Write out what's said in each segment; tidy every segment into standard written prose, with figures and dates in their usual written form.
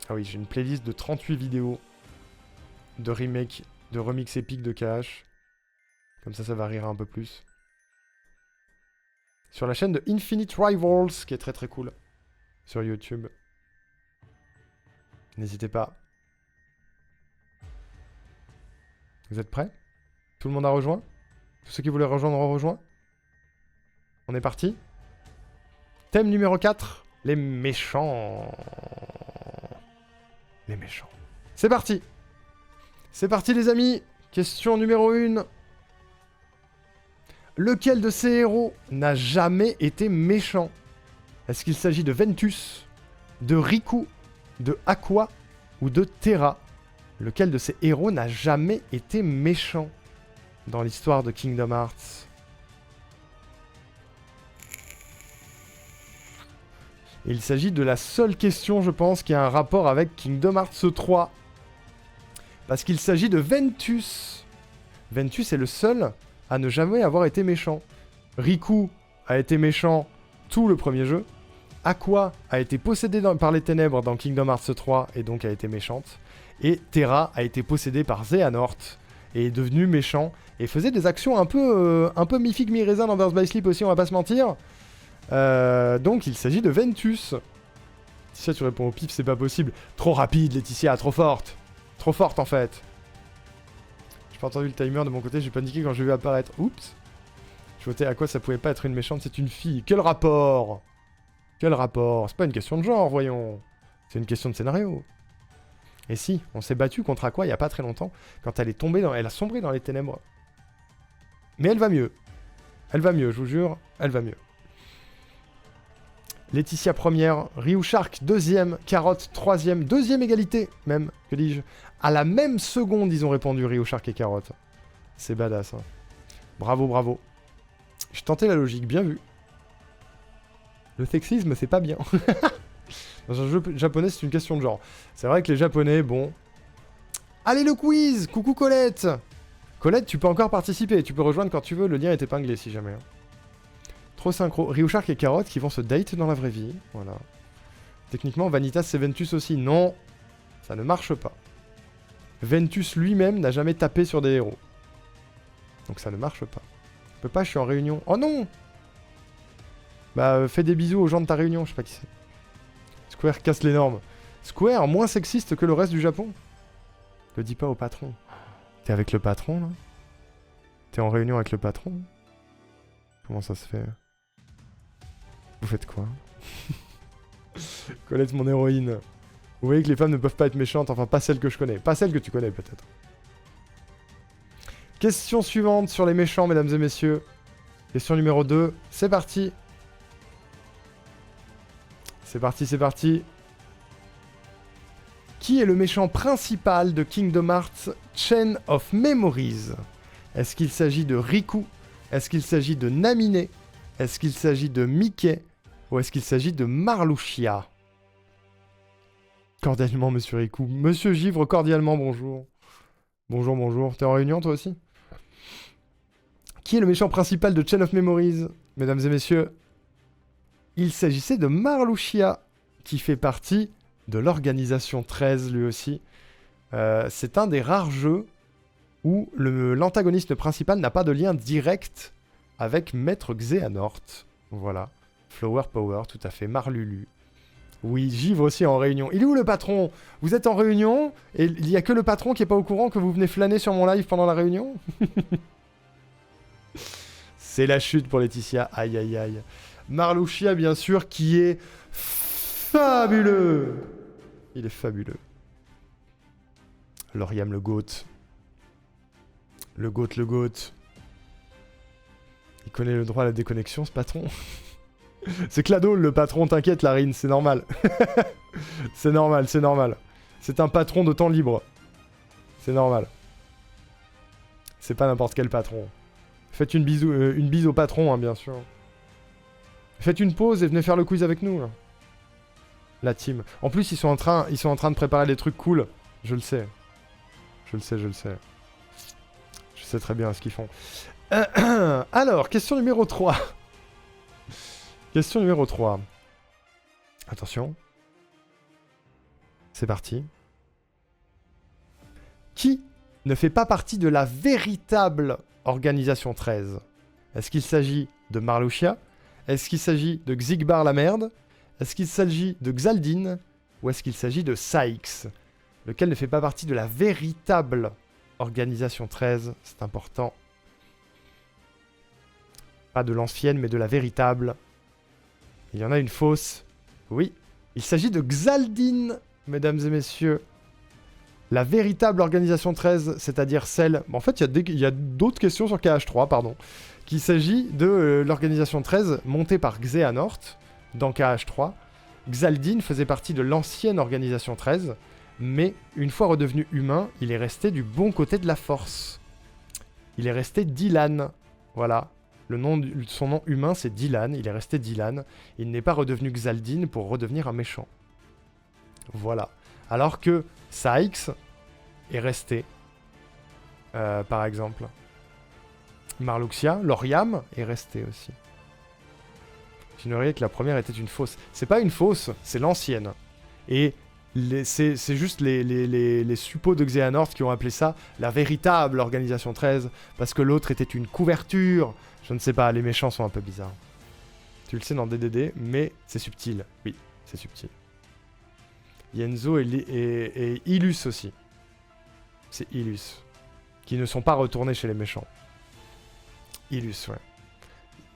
Ah oui, j'ai une playlist de 38 vidéos de remake, de remix épique de KH. Comme ça variera un peu plus. Sur la chaîne de Infinite Rivals, qui est très très cool. Sur YouTube. N'hésitez pas. Vous êtes prêts? Tout le monde a rejoint? Tous ceux qui voulaient rejoindre ont rejoint? On est parti? Thème numéro 4. Les méchants. Les méchants. C'est parti! C'est parti les amis! Question numéro 1. Lequel de ces héros n'a jamais été méchant? Est-ce qu'il s'agit de Ventus, de Riku, de Aqua ou de Terra? Lequel de ces héros n'a jamais été méchant dans l'histoire de Kingdom Hearts? Il s'agit de la seule question, je pense, qui a un rapport avec Kingdom Hearts 3. Parce qu'il s'agit de Ventus. Ventus est le seul à ne jamais avoir été méchant. Riku a été méchant tout le premier jeu. Aqua a été possédée par les ténèbres dans Kingdom Hearts 3 et donc a été méchante. Et Terra a été possédée par Xehanort et est devenue méchant et faisait des actions un peu mi-figue mi-raisin dans Birth by Sleep aussi, on va pas se mentir. Donc il s'agit de Ventus. Laetitia, tu réponds au pif, c'est pas possible. Trop rapide, Laetitia, trop forte. Trop forte en fait. J'ai pas entendu le timer de mon côté, j'ai paniqué quand j'ai vu apparaître. Oups. Je votais à quoi ça pouvait pas être une méchante, c'est une fille. Quel rapport? Quel rapport? C'est pas une question de genre, voyons. C'est une question de scénario. Et si, on s'est battu contre Aqua il y a pas très longtemps, quand elle est tombée dans... Elle a sombré dans les ténèbres. Mais elle va mieux. Elle va mieux, je vous jure, elle va mieux. Laetitia première, Ryu Shark deuxième, Carotte troisième, deuxième égalité même, que dis-je. À la même seconde, ils ont répondu Ryu Shark et Carotte. C'est badass, hein. Bravo, bravo. Je tentais la logique, bien vu. Le sexisme, c'est pas bien. Dans un jeu japonais, c'est une question de genre. C'est vrai que les japonais, bon... Allez, le quiz! Coucou Colette! Colette, tu peux encore participer, tu peux rejoindre quand tu veux, le lien est épinglé si jamais. Trop synchro. Ryu Shark et Carotte qui vont se date dans la vraie vie, voilà. Techniquement, Vanitas c'est Ventus aussi. Non! Ça ne marche pas. Ventus lui-même n'a jamais tapé sur des héros. Donc ça ne marche pas. Je peux pas, je suis en réunion. Oh non! Bah, fais des bisous aux gens de ta réunion, je sais pas qui c'est. Square casse les normes. Square, moins sexiste que le reste du Japon. Le dis pas au patron. T'es avec le patron, là? T'es en réunion avec le patron? Comment ça se fait? Vous faites quoi? Colette, mon héroïne. Vous voyez que les femmes ne peuvent pas être méchantes, enfin pas celles que je connais. Pas celles que tu connais, peut-être. Question suivante sur les méchants, mesdames et messieurs. Question numéro 2. C'est parti. C'est parti, c'est parti. Qui est le méchant principal de Kingdom Hearts Chain of Memories? Est-ce qu'il s'agit de Riku? Est-ce qu'il s'agit de Naminé? Est-ce qu'il s'agit de Mickey? Ou est-ce qu'il s'agit de Marluxia? Cordialement, monsieur Riku. Monsieur Givre, cordialement, bonjour. Bonjour, bonjour. T'es en réunion, toi aussi? Qui est le méchant principal de Chain of Memories? Mesdames et messieurs, il s'agissait de Marluxia, qui fait partie de l'organisation 13, lui aussi. C'est un des rares jeux où l'antagoniste principal n'a pas de lien direct avec Maître Xehanort. Voilà. Flower Power, tout à fait. Marlulu. Oui, Givre aussi en réunion. Il est où le patron? Vous êtes en réunion et il n'y a que le patron qui est pas au courant que vous venez flâner sur mon live pendant la réunion? C'est la chute pour Laetitia. Aïe, aïe, aïe. Marluxia, bien sûr, qui est fabuleux. Il est fabuleux. Lauriam le GOAT. Le GOAT, le GOAT. Il connaît le droit à la déconnexion, ce patron. C'est Clado, le patron, t'inquiète, Larine, c'est normal. C'est normal, c'est normal. C'est un patron de temps libre. C'est normal. C'est pas n'importe quel patron. Faites une bise au patron, hein, bien sûr. Faites une pause et venez faire le quiz avec nous, là. La team. En plus, ils sont en train de préparer des trucs cool. Je le sais. Je le sais, je le sais. Je sais très bien ce qu'ils font. Alors, question numéro 3. Question numéro 3. Attention. C'est parti. Qui ne fait pas partie de la véritable Organisation 13? Est-ce qu'il s'agit de Marluxia? Est-ce qu'il s'agit de Xigbar la merde? Est-ce qu'il s'agit de Xaldin? Ou est-ce qu'il s'agit de Saïx? Lequel ne fait pas partie de la véritable Organisation 13? C'est important. Pas de l'ancienne, mais de la véritable. Il y en a une fausse. Oui, il s'agit de Xaldin, mesdames et messieurs. La véritable Organisation 13, c'est-à-dire celle... Bon, en fait, il y a d'autres questions sur KH3, pardon. Qu'il s'agit de l'Organisation 13 montée par Xehanort dans KH3. Xaldin faisait partie de l'ancienne Organisation 13, mais une fois redevenu humain, il est resté du bon côté de la force. Il est resté Dylan. Voilà. Son nom humain, c'est Dylan. Il est resté Dylan. Il n'est pas redevenu Xaldin pour redevenir un méchant. Voilà. Alors que Saïx est resté, par exemple. Marluxia, Lauriam est resté aussi. J'ignorais que la première était une fausse. C'est pas une fausse, c'est l'ancienne. Et c'est juste les suppôts de Xehanort qui ont appelé ça la véritable Organisation 13, parce que l'autre était une couverture. Je ne sais pas, les méchants sont un peu bizarres. Tu le sais dans DDD, mais c'est subtil. Oui, c'est subtil. Yenzo et Illus aussi. C'est Illus. Qui ne sont pas retournés chez les méchants. Illus, ouais.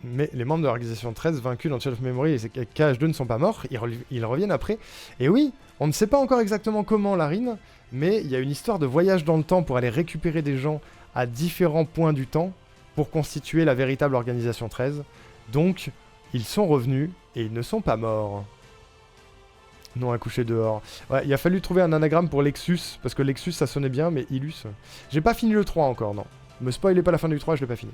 Mais les membres de l'Organisation 13 vaincus dans Child of Memory et KH2 ne sont pas morts, ils reviennent après. Et oui, on ne sait pas encore exactement comment, Larine, mais il y a une histoire de voyage dans le temps pour aller récupérer des gens à différents points du temps pour constituer la véritable Organisation 13. Donc, ils sont revenus et ils ne sont pas morts. Non accouché dehors. Ouais, il a fallu trouver un anagramme pour Lexus, parce que Lexus ça sonnait bien, mais Illus... J'ai pas fini le 3 encore, non. Me spoilez pas la fin du 3, je l'ai pas fini.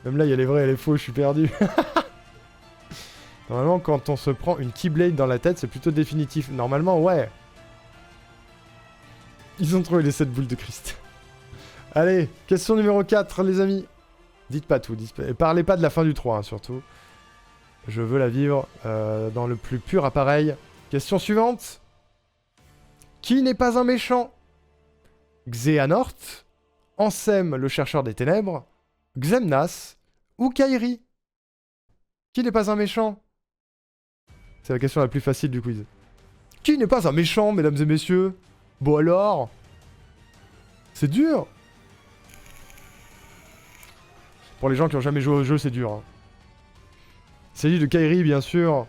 Même là, il y a les vrais et les faux, je suis perdu. Normalement, quand on se prend une Keyblade dans la tête, c'est plutôt définitif. Normalement, ouais. Ils ont trouvé les 7 boules de Christ. Allez, question numéro 4, les amis. Dites pas tout, et parlez pas de la fin du 3, hein, surtout. Je veux la vivre dans le plus pur appareil. Question suivante. Qui n'est pas un méchant? Xehanort, Ansem, le chercheur des ténèbres, Xemnas ou Kairi? Qui n'est pas un méchant? C'est la question la plus facile du quiz. Qui n'est pas un méchant, mesdames et messieurs? Bon alors? C'est dur. Pour les gens qui n'ont jamais joué au jeu, c'est dur. Hein. Il s'agit de Kairi, bien sûr.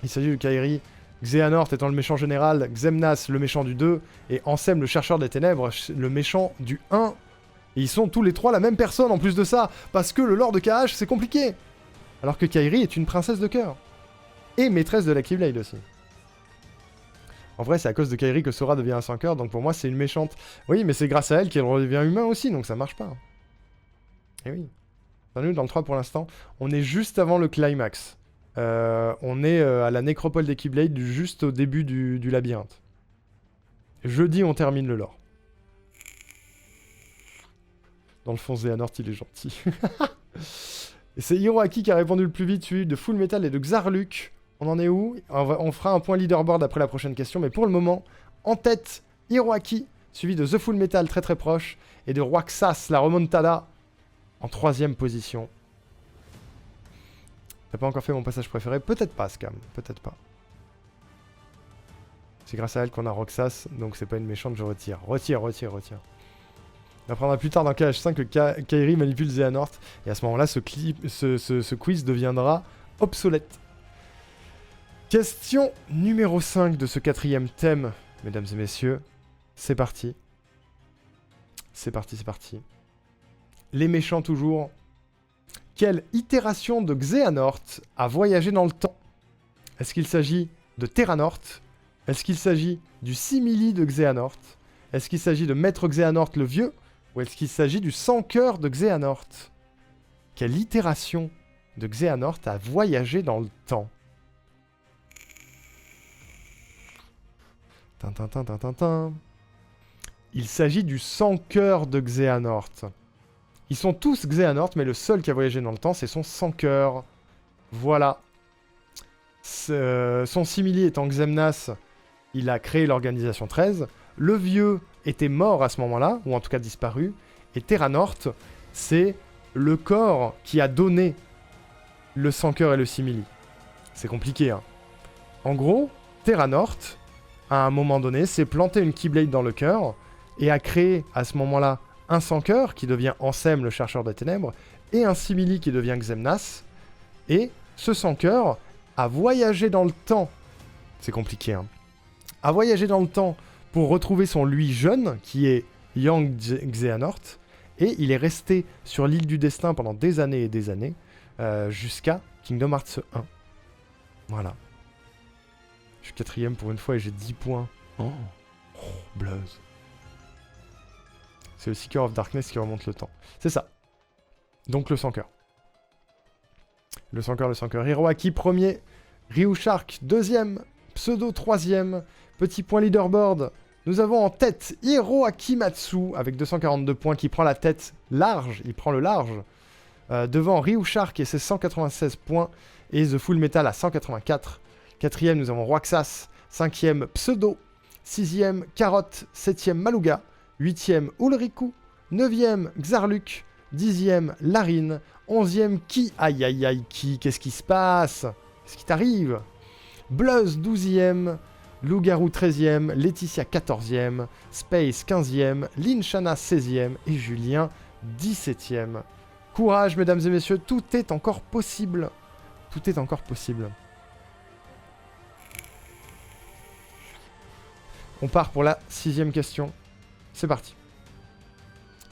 Il s'agit de Kairi. Xehanort étant le méchant général, Xemnas le méchant du 2, et Ansem le chercheur des ténèbres, le méchant du 1. Et ils sont tous les trois la même personne en plus de ça, parce que le lore de KH c'est compliqué. Alors que Kairi est une princesse de cœur. Et maîtresse de la Keyblade aussi. En vrai c'est à cause de Kairi que Sora devient un sans cœur, donc pour moi c'est une méchante. Oui mais c'est grâce à elle qu'elle redevient humain aussi, donc ça marche pas. Et oui. Nous dans le 3 pour l'instant, on est juste avant le climax. On est à la nécropole des Keyblade, juste au début du labyrinthe. Jeudi, on termine le lore. Dans le fond, Xehanort, il est gentil. Et c'est Hiroaki qui a répondu le plus vite, suivi de Full Metal et de Xarluk. On en est où? On fera un point leaderboard après la prochaine question, mais pour le moment, en tête, Hiroaki, suivi de The Full Metal très très proche, et de Roxas, la remontada, en 3ème position. T'as pas encore fait mon passage préféré? Peut-être pas, Scam. Peut-être pas. C'est grâce à elle qu'on a Roxas, donc c'est pas une méchante, je retire. Retire. On apprendra plus tard dans KH5 que Kairi manipule Xehanort, et à ce moment-là, ce quiz deviendra obsolète. Question numéro 5 de ce 4ème thème, mesdames et messieurs. C'est parti. C'est parti. Les méchants toujours. Quelle itération de Xehanort a voyagé dans le temps? Est-ce qu'il s'agit de Terranort? Est-ce qu'il s'agit du simili de Xehanort? Est-ce qu'il s'agit de Maître Xehanort le vieux? Ou est-ce qu'il s'agit du sans-cœur de Xehanort? Quelle itération de Xehanort a voyagé dans le temps? Tintin. Il s'agit du sans-cœur de Xehanort. Ils sont tous Xehanort, mais le seul qui a voyagé dans le temps, c'est son sans-cœur. Voilà. Son simili étant Xemnas, il a créé l'organisation 13. Le vieux était mort à ce moment-là, ou en tout cas disparu. Et Terra Nort, c'est le corps qui a donné le sans-cœur et le simili. C'est compliqué, hein. En gros, Terra Nort, à un moment donné, s'est planté une Keyblade dans le cœur et a créé à ce moment-là un sans-cœur qui devient Ansem, le chercheur des ténèbres, et un simili qui devient Xemnas. Et ce sans-cœur a voyagé dans le temps. C'est compliqué, hein. A voyagé dans le temps pour retrouver son lui jeune, qui est Yang Xehanort, et il est resté sur l'île du destin pendant des années et des années, jusqu'à Kingdom Hearts 1. Voilà. Je suis 4ème pour une fois et j'ai 10 points. Oh, Blaze. C'est le Seeker of Darkness qui remonte le temps. C'est ça. Donc le sans-cœur. Le sans-cœur. Hiroaki 1er, Ryu Shark 2ème, Pseudo 3ème, petit point leaderboard. Nous avons en tête Hiroaki Matsu avec 242 points qui prend la tête large, il prend le large. Devant Ryu Shark et ses 196 points et The Full Metal à 184. 4ème, nous avons Roaxas, 5ème Pseudo, 6ème Carotte, 7ème Maluga, 8ème Ulriku, 9ème Xarluk, 10ème Larine, 11ème Ki. Aïe aïe aïe Ki, qu'est-ce qui se passe? Qu'est-ce qui t'arrive? Bluzz 12ème, Loup-Garou 13ème, Laetitia 14ème, Space 15ème, Linshana 16ème et Julien 17ème. Courage mesdames et messieurs, tout est encore possible. Tout est encore possible. On part pour la 6ème question. C'est parti.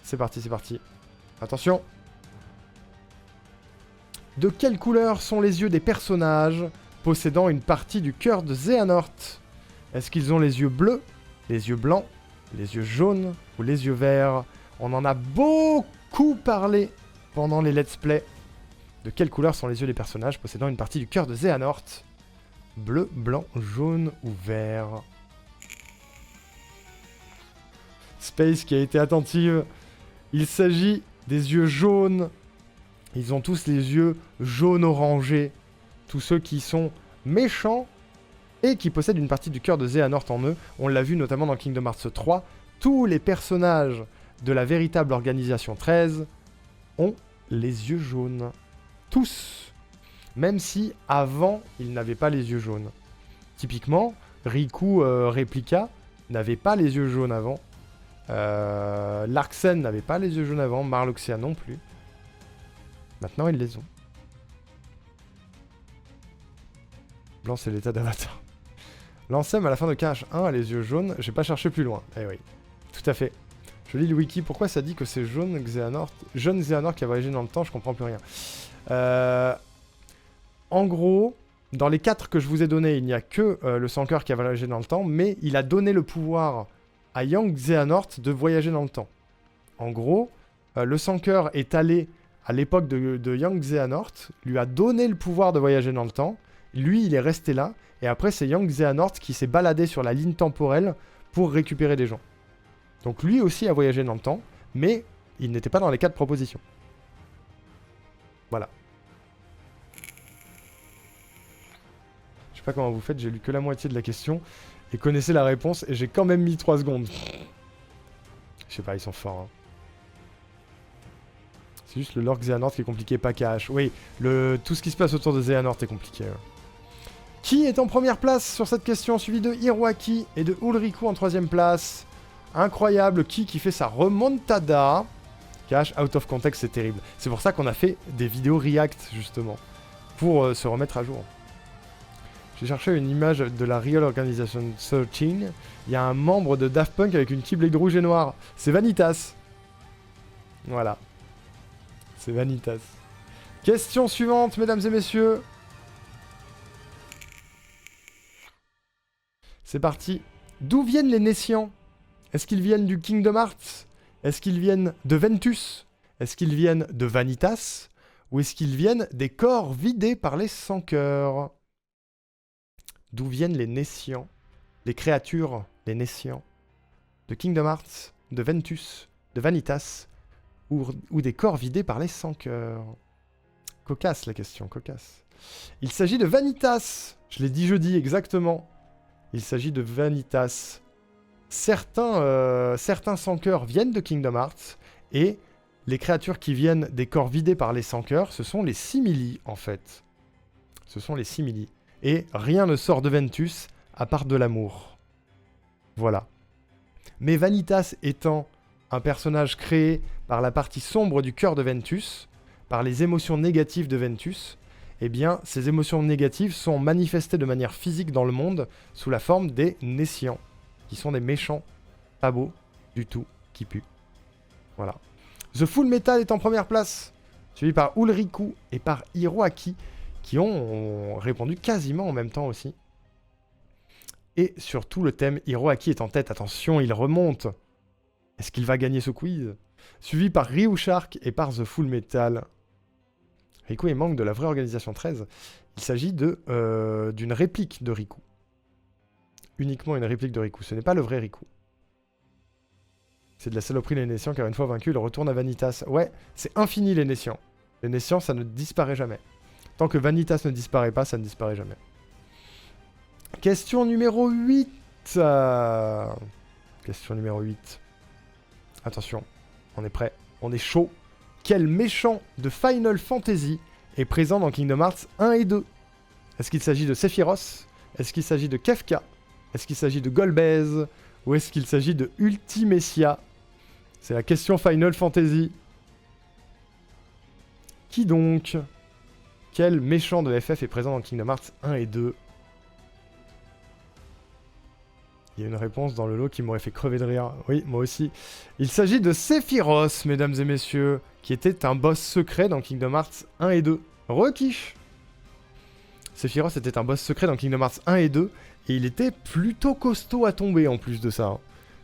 C'est parti. Attention. De quelle couleur sont les yeux des personnages possédant une partie du cœur de Xehanort? Est-ce qu'ils ont les yeux bleus, les yeux blancs, les yeux jaunes ou les yeux verts? On en a beaucoup parlé pendant les let's play. De quelle couleur sont les yeux des personnages possédant une partie du cœur de Xehanort? Bleu, blanc, jaune ou vert? Space qui a été attentive. Il s'agit des yeux jaunes. Ils ont tous les yeux jaune-orangé. Tous ceux qui sont méchants et qui possèdent une partie du cœur de Xehanort en eux. On l'a vu notamment dans Kingdom Hearts 3. Tous les personnages de la véritable organisation 13 ont les yeux jaunes. Tous. Même si avant, ils n'avaient pas les yeux jaunes. Typiquement, Riku Replica n'avait pas les yeux jaunes avant. Larksen n'avait pas les yeux jaunes avant, Marloxia non plus. Maintenant ils les ont. Blanc c'est l'état d'avatar. L'Ansem à la fin de KH1 a les yeux jaunes, j'ai pas cherché plus loin. Eh oui, tout à fait. Je lis le wiki, pourquoi ça dit que c'est jaune Xehanort, jeune Xehanort qui a voyagé dans le temps, je comprends plus rien. En gros, dans les 4 que je vous ai donnés, il n'y a que le sans-cœur qui a voyagé dans le temps, mais il a donné le pouvoir à Yang Xehanort de voyager dans le temps. En gros, le sans-cœur est allé à l'époque de Yang Xehanort, lui a donné le pouvoir de voyager dans le temps, lui il est resté là, et après c'est Yang Xehanort qui s'est baladé sur la ligne temporelle pour récupérer des gens. Donc lui aussi a voyagé dans le temps, mais il n'était pas dans les 4 propositions. Voilà. Je sais pas comment vous faites, j'ai lu que la moitié de la question, et connaissez la réponse, et j'ai quand même mis 3 secondes. Je sais pas, ils sont forts, hein. C'est juste le lore Xehanort qui est compliqué, pas KH. Oui, tout ce qui se passe autour de Xehanort est compliqué. Qui est en première place sur cette question, suivi de Hiroaki et de Ulriku en 3ème place. Incroyable, qui fait sa remontada. KH out of context, c'est terrible. C'est pour ça qu'on a fait des vidéos react, justement, pour se remettre à jour. J'ai cherché une image de la Real Organization 13. Il y a un membre de Daft Punk avec une Keyblade rouge et noire. C'est Vanitas. Voilà. C'est Vanitas. Question suivante, mesdames et messieurs. C'est parti. D'où viennent les Nessians? Est-ce qu'ils viennent du Kingdom Hearts? Est-ce qu'ils viennent de Ventus? Est-ce qu'ils viennent de Vanitas? Ou est-ce qu'ils viennent des corps vidés par les sans-cœurs? D'où viennent les Nessians? Les créatures, les Nessians. De Kingdom Hearts, de Ventus, de Vanitas, ou des corps vidés par les sans-cœurs. Cocasse la question, cocasse. Il s'agit de Vanitas. Je l'ai dit jeudi, exactement. Il s'agit de Vanitas. Certains sans cœur viennent de Kingdom Hearts. Et les créatures qui viennent des corps vidés par les sans cœur, ce sont les simili, en fait. Ce sont les simili. Et rien ne sort de Ventus, à part de l'amour. Voilà. Mais Vanitas étant un personnage créé par la partie sombre du cœur de Ventus, par les émotions négatives de Ventus, eh bien, ces émotions négatives sont manifestées de manière physique dans le monde sous la forme des Nessians, qui sont des méchants, pas beaux du tout, qui puent. Voilà. The Full Metal est en première place, suivi par Ulriku et par Hiroaki, qui ont répondu quasiment en même temps aussi. Et surtout, le thème Hiroaki est en tête. Attention, il remonte. Est-ce qu'il va gagner ce quiz? Suivi par Ryu Shark et par The Full Metal. Riku, il manque de la vraie organisation 13. Il s'agit d'une réplique de Riku. Uniquement une réplique de Riku. Ce n'est pas le vrai Riku. C'est de la saloperie les Nessians, car une fois vaincu, il retourne à Vanitas. Ouais, c'est infini les Nessians. Les Nessians, ça ne disparaît jamais. Tant que Vanitas ne disparaît pas, ça ne disparaît jamais. Question numéro 8. Question numéro 8. Attention, on est prêt, on est chaud. Quel méchant de Final Fantasy est présent dans Kingdom Hearts 1 et 2? Est-ce qu'il s'agit de Sephiroth? Est-ce qu'il s'agit de Kefka? Est-ce qu'il s'agit de Golbez? Ou est-ce qu'il s'agit de Ultimecia? C'est la question Final Fantasy. Qui donc? Quel méchant de FF est présent dans Kingdom Hearts 1 et 2? Il y a une réponse dans le lot qui m'aurait fait crever de rire. Oui, moi aussi. Il s'agit de Sephiroth, mesdames et messieurs, qui était un boss secret dans Kingdom Hearts 1 et 2. Requiche. Sephiroth était un boss secret dans Kingdom Hearts 1 et 2, et il était plutôt costaud à tomber en plus de ça. Hein.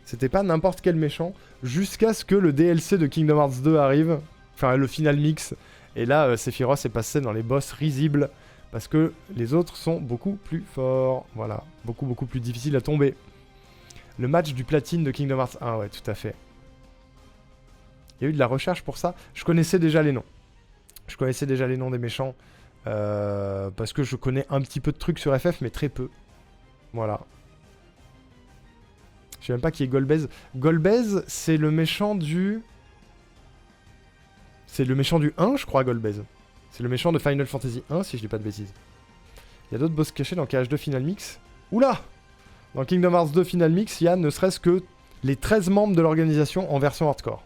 C'était pas n'importe quel méchant, jusqu'à ce que le DLC de Kingdom Hearts 2 arrive, enfin le final mix, et là Sephiroth est passé dans les boss risibles, parce que les autres sont beaucoup plus forts. Voilà, beaucoup plus difficiles à tomber. Le match du platine de Kingdom Hearts 1, ouais, tout à fait. Il y a eu de la recherche pour ça. Je connaissais déjà les noms. Je connaissais déjà les noms des méchants. Parce que je connais un petit peu de trucs sur FF, mais très peu. Voilà. Je sais même pas qui est Golbez. Golbez, c'est le méchant du... C'est le méchant du 1, je crois, Golbez. C'est le méchant de Final Fantasy 1, si je dis pas de bêtises. Il y a d'autres boss cachés dans KH2 Final Mix. Oula! Dans Kingdom Hearts 2 Final Mix, il y a ne serait-ce que les 13 membres de l'organisation en version hardcore.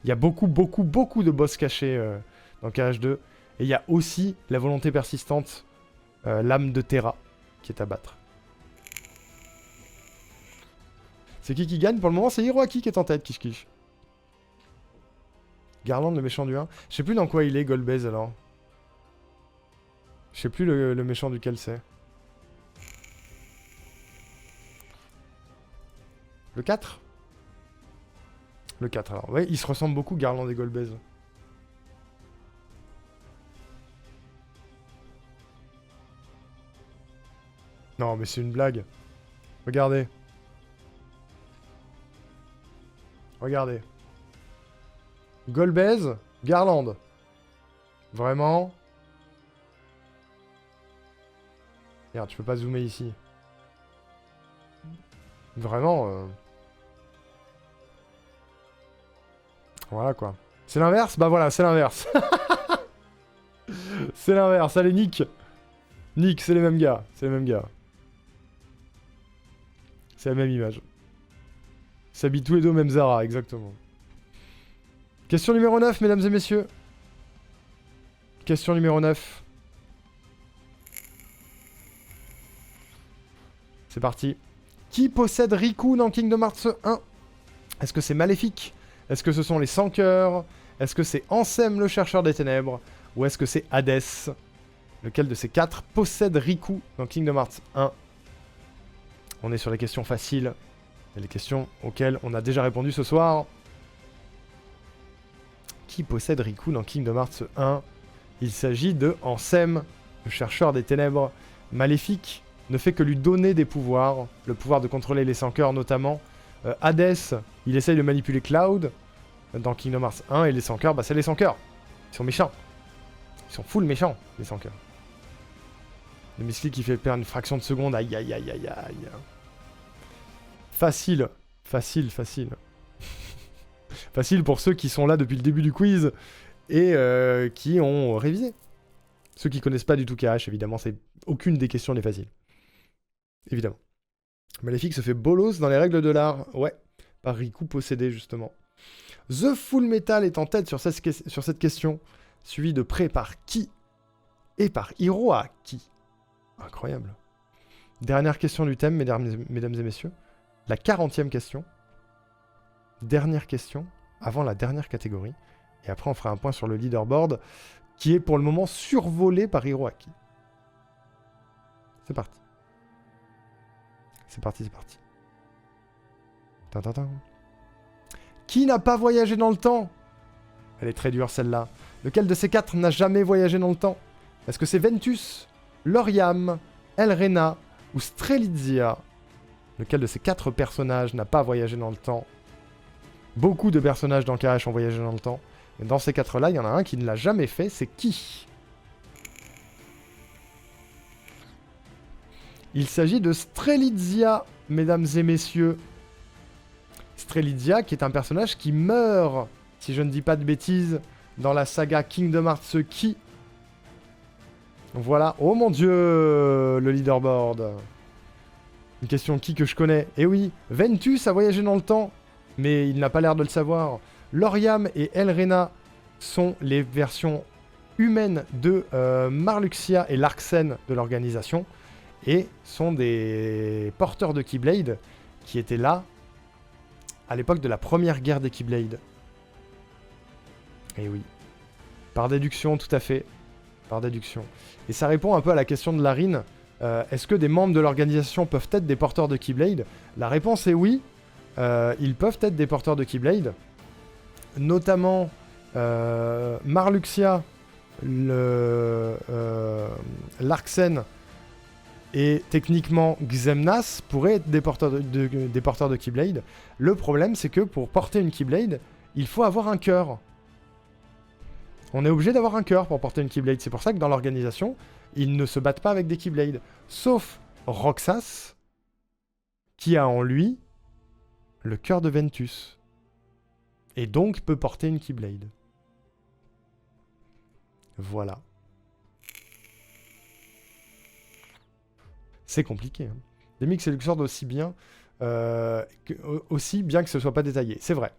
Il y a beaucoup de boss cachés dans KH2. Et il y a aussi la volonté persistante, l'âme de Terra, qui est à battre. C'est qui gagne pour le moment? C'est Hiroaki qui est en tête, Kish. Garland, le méchant du 1. Je sais plus dans quoi il est, Golbez, alors. Je sais plus le méchant duquel c'est. Le 4? Le 4, alors. Ouais, ils se ressemblent beaucoup, Garland et Golbez. Non, mais c'est une blague. Regardez. Regardez. Golbez, Garland. Vraiment? Regarde, tu peux pas zoomer ici. Vraiment Voilà quoi. C'est l'inverse? Bah voilà, c'est l'inverse. C'est l'inverse, allez Nick. Nick, c'est les mêmes gars. C'est les mêmes gars. C'est la même image. Ils s'habillent tous les deux au même Zara, exactement. Question numéro 9, mesdames et messieurs. Question numéro 9. C'est parti. Qui possède Riku dans Kingdom Hearts 1? Est-ce que c'est Maléfique? Est-ce que ce sont les Sans Cœurs? Est-ce que c'est Ansem, le chercheur des ténèbres? Ou est-ce que c'est Hadès? Lequel de ces quatre possède Riku dans Kingdom Hearts 1? On est sur les questions faciles. Et les questions auxquelles on a déjà répondu ce soir. Qui possède Riku dans Kingdom Hearts 1? Il s'agit de Ansem, le chercheur des ténèbres. Maléfique ne fait que lui donner des pouvoirs. Le pouvoir de contrôler les Sans Cœurs notamment. Hadès, il essaye de manipuler Cloud dans Kingdom Hearts 1. Et les Sans Cœurs, bah c'est les Sans Cœurs. Ils sont méchants. Ils sont full méchants, les Sans Cœurs. Le misclick qui fait perdre une fraction de seconde. Aïe, aïe, aïe, aïe, aïe. Facile. Facile, facile. Facile pour ceux qui sont là depuis le début du quiz et qui ont révisé. Ceux qui connaissent pas du tout KH, évidemment, c'est aucune des questions n'est facile. Évidemment. Maléfique se fait bolos dans les règles de l'art. Ouais, par Riku possédé, justement. The Full Metal est en tête sur cette question, suivi de près par qui et par Hiroaki. Incroyable. Dernière question du thème, mesdames et messieurs. La 40e question. Dernière question, avant la dernière catégorie. Et après, on fera un point sur le leaderboard, qui est pour le moment survolé par Hiroaki. C'est parti. C'est parti, c'est parti. Tintintin. Qui n'a pas voyagé dans le temps? Elle est très dure, celle-là. Lequel de ces quatre n'a jamais voyagé dans le temps? Est-ce que c'est Ventus, Lauriam, Elrena ou Strelitzia? Lequel de ces quatre personnages n'a pas voyagé dans le temps? Beaucoup de personnages dans KH ont voyagé dans le temps. Mais dans ces quatre-là, il y en a un qui ne l'a jamais fait. C'est qui? Il s'agit de Strelitzia, mesdames et messieurs. Strelitzia, qui est un personnage qui meurt, si je ne dis pas de bêtises, dans la saga Kingdom Hearts Key. Voilà. Oh mon dieu, le leaderboard. Une question qui que je connais. Eh oui, Ventus a voyagé dans le temps, mais il n'a pas l'air de le savoir. Lauriam et Elrena sont les versions humaines de Marluxia et Larxen de l'organisation, et sont des porteurs de Keyblade qui étaient là à l'époque de la première guerre des Keyblade. Eh oui. Par déduction, tout à fait. Par déduction. Et ça répond un peu à la question de Larine. Est-ce que des membres de l'organisation peuvent être des porteurs de Keyblade? La réponse est oui. Ils peuvent être des porteurs de Keyblade. Notamment Marluxia, Larxen et techniquement Xemnas pourraient être des porteurs de Keyblade. Le problème, c'est que pour porter une Keyblade, il faut avoir un cœur. On est obligé d'avoir un cœur pour porter une Keyblade. C'est pour ça que dans l'organisation, ils ne se battent pas avec des Keyblades. Sauf Roxas, qui a en lui le cœur de Ventus. Et donc peut porter une Keyblade. Voilà. C'est compliqué. Hein. Demyx et Luxord aussi bien que ce soit pas détaillé. C'est vrai.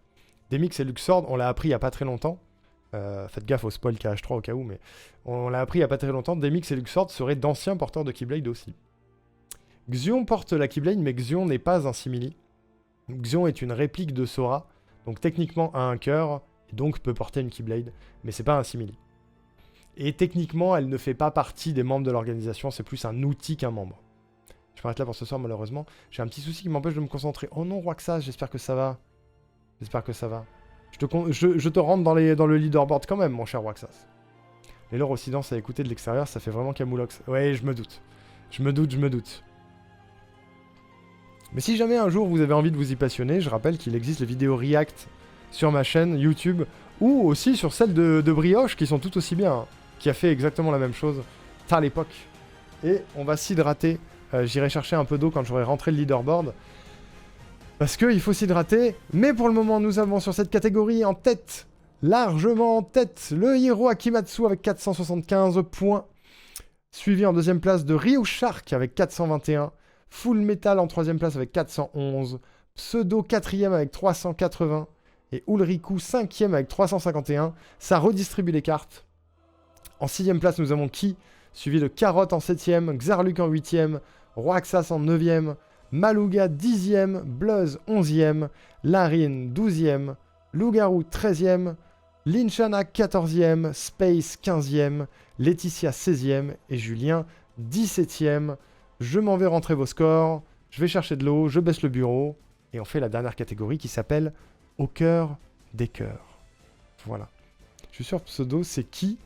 Demyx et Luxord, on l'a appris il y a pas très longtemps. Faites gaffe au spoil KH3 au cas où, mais on l'a appris il y a pas très longtemps. Demyx et Luxord seraient d'anciens porteurs de Keyblade aussi. Xion porte la Keyblade, mais Xion n'est pas un simili. Xion est une réplique de Sora, donc techniquement a un cœur, et donc peut porter une Keyblade, mais c'est pas un simili. Et techniquement, elle ne fait pas partie des membres de l'organisation, c'est plus un outil qu'un membre. Je m'arrête là pour ce soir, malheureusement. J'ai un petit souci qui m'empêche de me concentrer. Oh non, Roxas, j'espère que ça va. J'espère que ça va. Je te rentre dans le leaderboard quand même, mon cher Roxas. Les lore aussi denses à écouter de l'extérieur, ça fait vraiment camoulox. Ouais, je me doute. Je me doute. Mais si jamais un jour vous avez envie de vous y passionner, je rappelle qu'il existe les vidéos React sur ma chaîne YouTube, ou aussi sur celle de Brioche, qui sont tout aussi bien, hein, qui a fait exactement la même chose à l'époque. Et on va s'hydrater. J'irai chercher un peu d'eau quand j'aurai rentré le leaderboard. Parce qu'il faut s'hydrater. Mais pour le moment, nous avons sur cette catégorie en tête, largement en tête, le Hiro Akimatsu avec 475 points. Suivi en deuxième place de Ryu Shark avec 421. Full Metal en troisième place avec 411. Pseudo 4ème avec 380. Et Ulriku 5ème avec 351. Ça redistribue les cartes. En sixième place, nous avons Ki, suivi de Carotte en 7ème, Xarluk en 8ème, Roaxas en 9ème, Maluga 10ème, Bluzz 11ème, Larine 12ème, Lougarou 13ème, Linchana 14ème, Space 15ème, Laetitia 16ème et Julien 17ème. Je m'en vais rentrer vos scores, je vais chercher de l'eau, je baisse le bureau et on fait la dernière catégorie qui s'appelle Au cœur des cœurs. Voilà. Je suis sûr Pseudo c'est qui?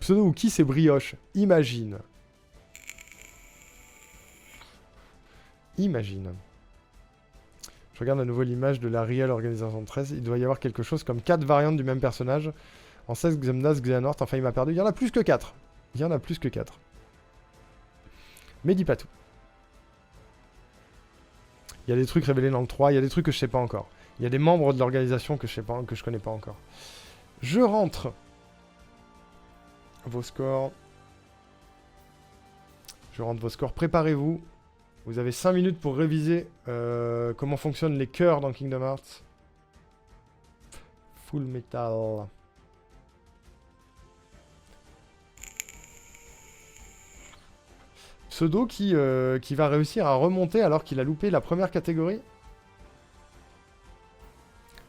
Pseudo ou qui c'est Brioche? Imagine. Imagine. Je regarde à nouveau l'image de la Real Organisation 13. Il doit y avoir quelque chose comme 4 variantes du même personnage. En 16, Xemnas, Xehanort, enfin il m'a perdu. Il y en a plus que 4. Il y en a plus que 4. Mais dis pas tout. Il y a des trucs révélés dans le 3, il y a des trucs que je sais pas encore. Il y a des membres de l'organisation que je connais pas encore. Je rentre vos scores. Je rentre vos scores. Préparez-vous. Vous avez 5 minutes pour réviser comment fonctionnent les cœurs dans Kingdom Hearts. Full Metal. Pseudo qui va réussir à remonter alors qu'il a loupé la première catégorie.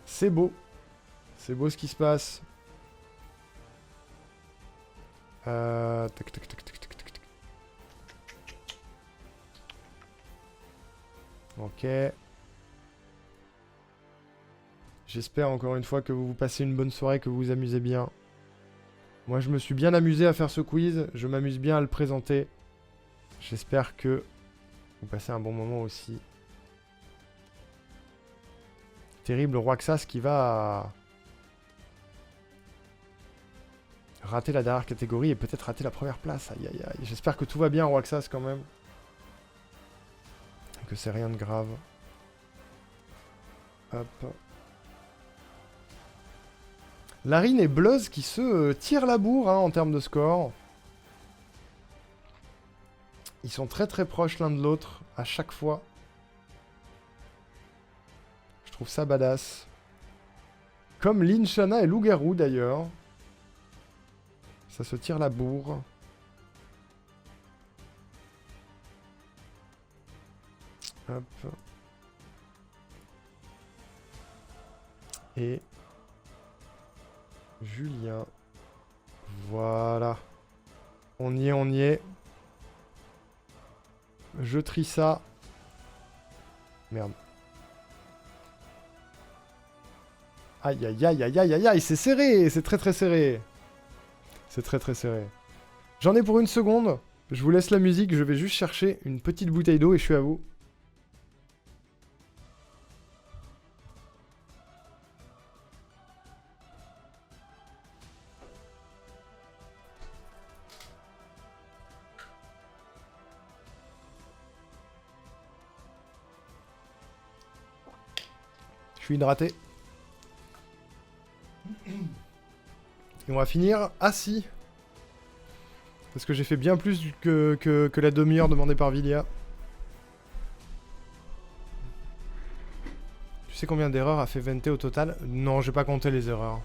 C'est beau. C'est beau ce qui se passe. Tac, tac, tac, tac, tac, tac, tac. Ok. J'espère encore une fois que vous passez une bonne soirée, que vous vous amusez bien. Moi, je me suis bien amusé à faire ce quiz. Je m'amuse bien à le présenter. J'espère que vous passez un bon moment aussi. Terrible Roaxas qui va rater la dernière catégorie et peut-être rater la première place. Aïe aïe aïe. J'espère que tout va bien Roaxas quand même. Et que c'est rien de grave. Hop. Larine et Bluzz qui se tirent la bourre hein, en termes de score. Ils sont très très proches l'un de l'autre à chaque fois. Je trouve ça badass. Comme Linshana et Loup-Garou d'ailleurs. Ça se tire la bourre. Hop. Et Julien. Voilà. On y est, on y est. Je trie ça. Merde. Aïe aïe aïe aïe aïe aïe aïe, c'est serré, c'est très très serré. C'est très très serré. J'en ai pour une seconde. Je vous laisse la musique, je vais juste chercher une petite bouteille d'eau et je suis à vous. Je suis hydraté. Et on va finir assis. Parce que j'ai fait bien plus que la demi-heure demandée par Vilia. Tu sais combien d'erreurs a fait Vente au total? Non, j'ai pas compté les erreurs.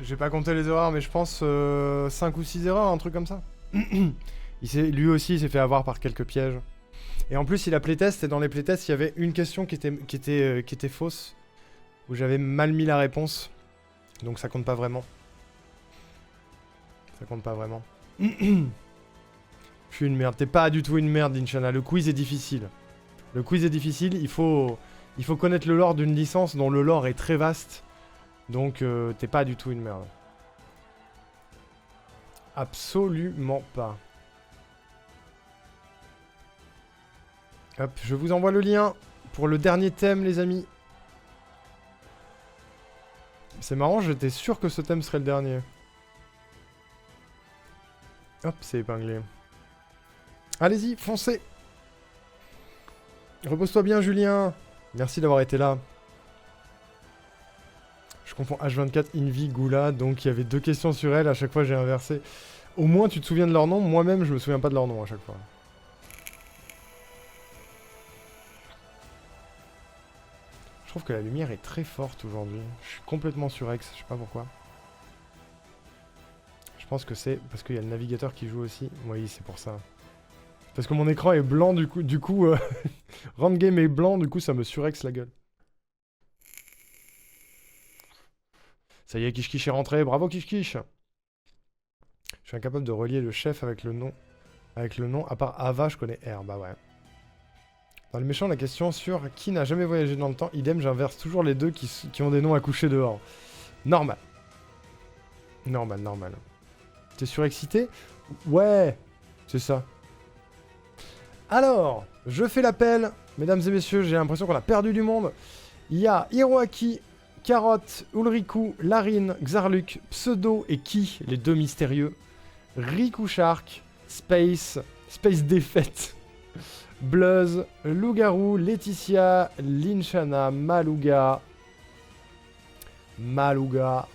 J'ai pas compté les erreurs, mais je pense 5 ou 6 erreurs, un truc comme ça. Lui aussi, il s'est fait avoir par quelques pièges. Et en plus, il a playtest, et dans les playtests, il y avait une question qui était fausse. Où j'avais mal mis la réponse. Donc ça compte pas vraiment. Ça compte pas vraiment. Je suis une merde. T'es pas du tout une merde, Linshana. Le quiz est difficile. Le quiz est difficile. Il faut connaître le lore d'une licence dont le lore est très vaste. Donc t'es pas du tout une merde. Absolument pas. Hop, je vous envoie le lien pour le dernier thème, les amis. C'est marrant, j'étais sûr que ce thème serait le dernier. Hop, c'est épinglé. Allez-y, foncez. Repose-toi bien, Julien. Merci d'avoir été là. Je confonds H24, Invi, Goula. Donc il y avait 2 questions sur elle. À chaque fois, j'ai inversé. Au moins, tu te souviens de leur nom. Moi-même, je me souviens pas de leur nom à chaque fois. Je trouve que la lumière est très forte aujourd'hui. Je suis complètement surex, je sais pas pourquoi. Je pense que c'est parce qu'il y a le navigateur qui joue aussi. Oui, c'est pour ça. Parce que mon écran est blanc, du coup Randgame est blanc, du coup ça me surex la gueule. Ça y est, Kish Kish est rentré, bravo Kish Kish. Je suis incapable de relier le chef avec le nom. Avec le nom, à part Ava, je connais R, bah ouais. Dans le méchant, la question sur qui n'a jamais voyagé dans le temps, idem, j'inverse toujours les deux qui ont des noms à coucher dehors. Normal. Normal, normal. T'es surexcité? Ouais, c'est ça. Alors, je fais l'appel. Mesdames et messieurs, j'ai l'impression qu'on a perdu du monde. Il y a Hiroaki, Carotte, Ulriku, Larine, Xarluk, Pseudo et Ki, les deux mystérieux. Riku Shark, Space, Space Défaite, Bluzz, Loup-Garou, Laetitia, Linchana, Malouga. Malouga.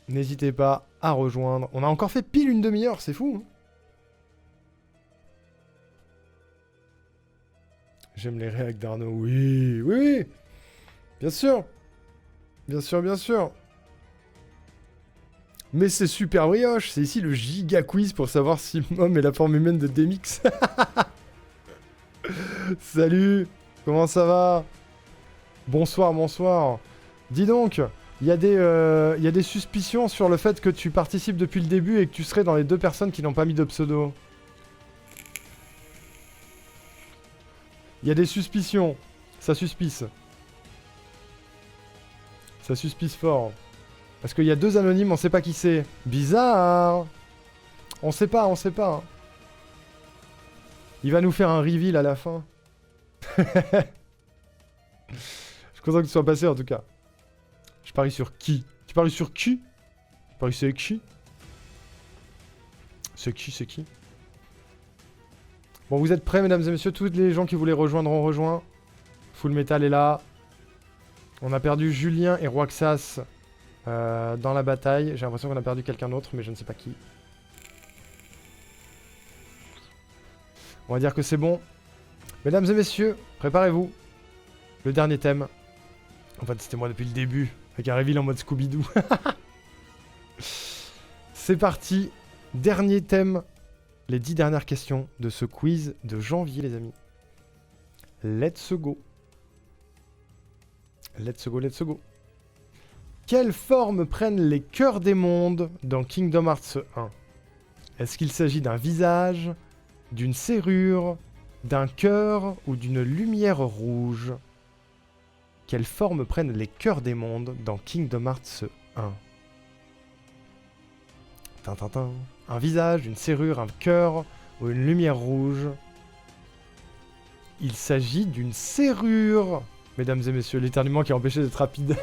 N'hésitez pas à rejoindre. On a encore fait pile une demi-heure, c'est fou. Hein. J'aime les réacs d'Arnaud. Oui, oui, oui. Bien sûr. Bien sûr, bien sûr. Mais c'est super brioche. C'est ici le giga quiz pour savoir si Mom est la forme humaine de Demix. Salut. Comment ça va? Bonsoir, bonsoir. Dis donc, il y a des suspicions sur le fait que tu participes depuis le début et que tu serais dans les 2 personnes qui n'ont pas mis de pseudo. Il y a des suspicions. Ça suspice. Ça suspice fort. Parce qu'il y a 2 anonymes, on sait pas qui c'est. Bizarre. On sait pas, on sait pas. Il va nous faire un reveal à la fin. Je suis content que tu sois passé en tout cas. Je parie sur qui? Tu paries sur qui? Tu paries sur qui? C'est qui, c'est qui? Bon, vous êtes prêts, mesdames et messieurs? Tous les gens qui voulaient rejoindre ont rejoint. Full Metal est là. On a perdu Julien et Roaxas dans la bataille. J'ai l'impression qu'on a perdu quelqu'un d'autre, mais je ne sais pas qui. On va dire que c'est bon. Mesdames et messieurs, préparez-vous. Le dernier thème. En fait, c'était moi depuis le début. Avec un reveal en mode Scooby-Doo. C'est parti. Dernier thème. Les 10 dernières questions de ce quiz de janvier, les amis. Let's go. Let's go, let's go. Quelle forme prennent les cœurs des mondes dans Kingdom Hearts 1? Est-ce qu'il s'agit d'un visage, d'une serrure, d'un cœur ou d'une lumière rouge? Quelle forme prennent les cœurs des mondes dans Kingdom Hearts 1? Tintintin. Un visage, une serrure, un cœur ou une lumière rouge? Il s'agit d'une serrure, mesdames et messieurs. L'éternuement qui a empêché d'être rapide.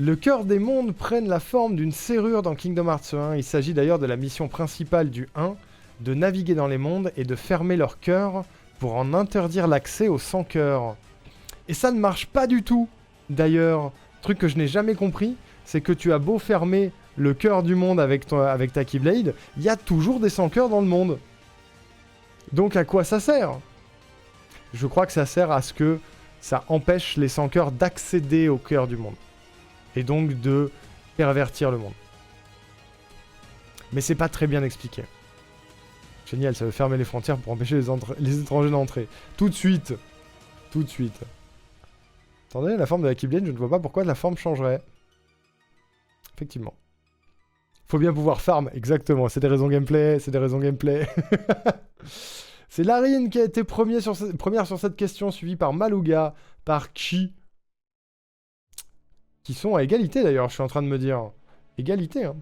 Le cœur des mondes prennent la forme d'une serrure dans Kingdom Hearts 1. Il s'agit d'ailleurs de la mission principale du 1, de naviguer dans les mondes et de fermer leur cœur pour en interdire l'accès aux 100 cœurs. Et ça ne marche pas du tout, d'ailleurs. Truc que je n'ai jamais compris, c'est que tu as beau fermer le cœur du monde avec ta Keyblade, il y a toujours des 100 cœurs dans le monde. Donc à quoi ça sert? Je crois que ça sert à ce que ça empêche les 100 cœurs d'accéder au cœur du monde. Et donc de pervertir le monde. Mais c'est pas très bien expliqué. Génial, ça veut fermer les frontières pour empêcher les étrangers d'entrer. Tout de suite. Tout de suite. Attendez, la forme de la Keyblade, je ne vois pas pourquoi la forme changerait. Effectivement. Faut bien pouvoir farm, exactement. C'est des raisons gameplay, c'est des raisons gameplay. C'est Larine qui a été première sur cette question, suivie par Malouga, par Chi. Qui sont à égalité d'ailleurs, je suis en train de me dire. Égalité, hein.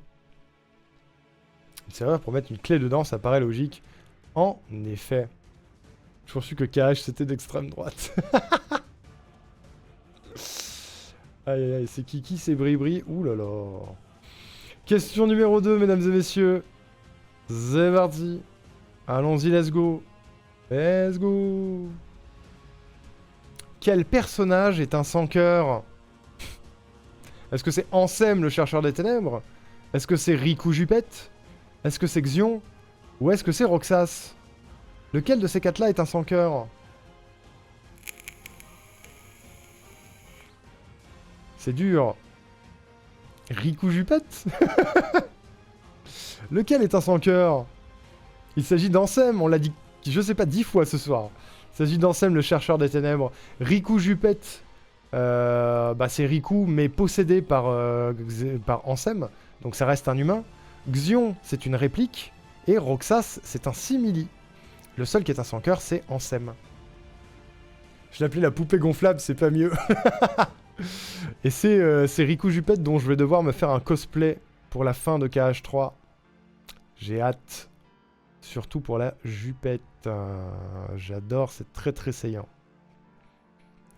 C'est vrai, pour mettre une clé dedans, ça paraît logique. En effet. Je pensais que KH c'était d'extrême droite. Aïe aïe aïe, c'est Kiki, c'est Bribri. Ouh là là. Question numéro 2, mesdames et messieurs. C'est parti. Allons-y, let's go. Let's go. Quel personnage est un sans-cœur? Est-ce que c'est Ansem, le chercheur des ténèbres? Est-ce que c'est Riku Jupette? Est-ce que c'est Xion? Ou est-ce que c'est Roxas? Lequel de ces 4-là est un sans-cœur? C'est dur. Riku Jupette? Lequel est un sans-cœur? Il s'agit d'Ansem, on l'a dit, je sais pas, 10 fois ce soir. Il s'agit d'Ansem, le chercheur des ténèbres. Riku Jupette, c'est Riku, mais possédé par Ansem, donc ça reste un humain. Xion, c'est une réplique. Et Roxas, c'est un simili. Le seul qui est un sans-cœur, c'est Ansem. Je l'appelais la poupée gonflable, c'est pas mieux. Et c'est Riku Jupette dont je vais devoir me faire un cosplay pour la fin de KH3. J'ai hâte. Surtout pour la Jupette. J'adore, c'est très très saillant.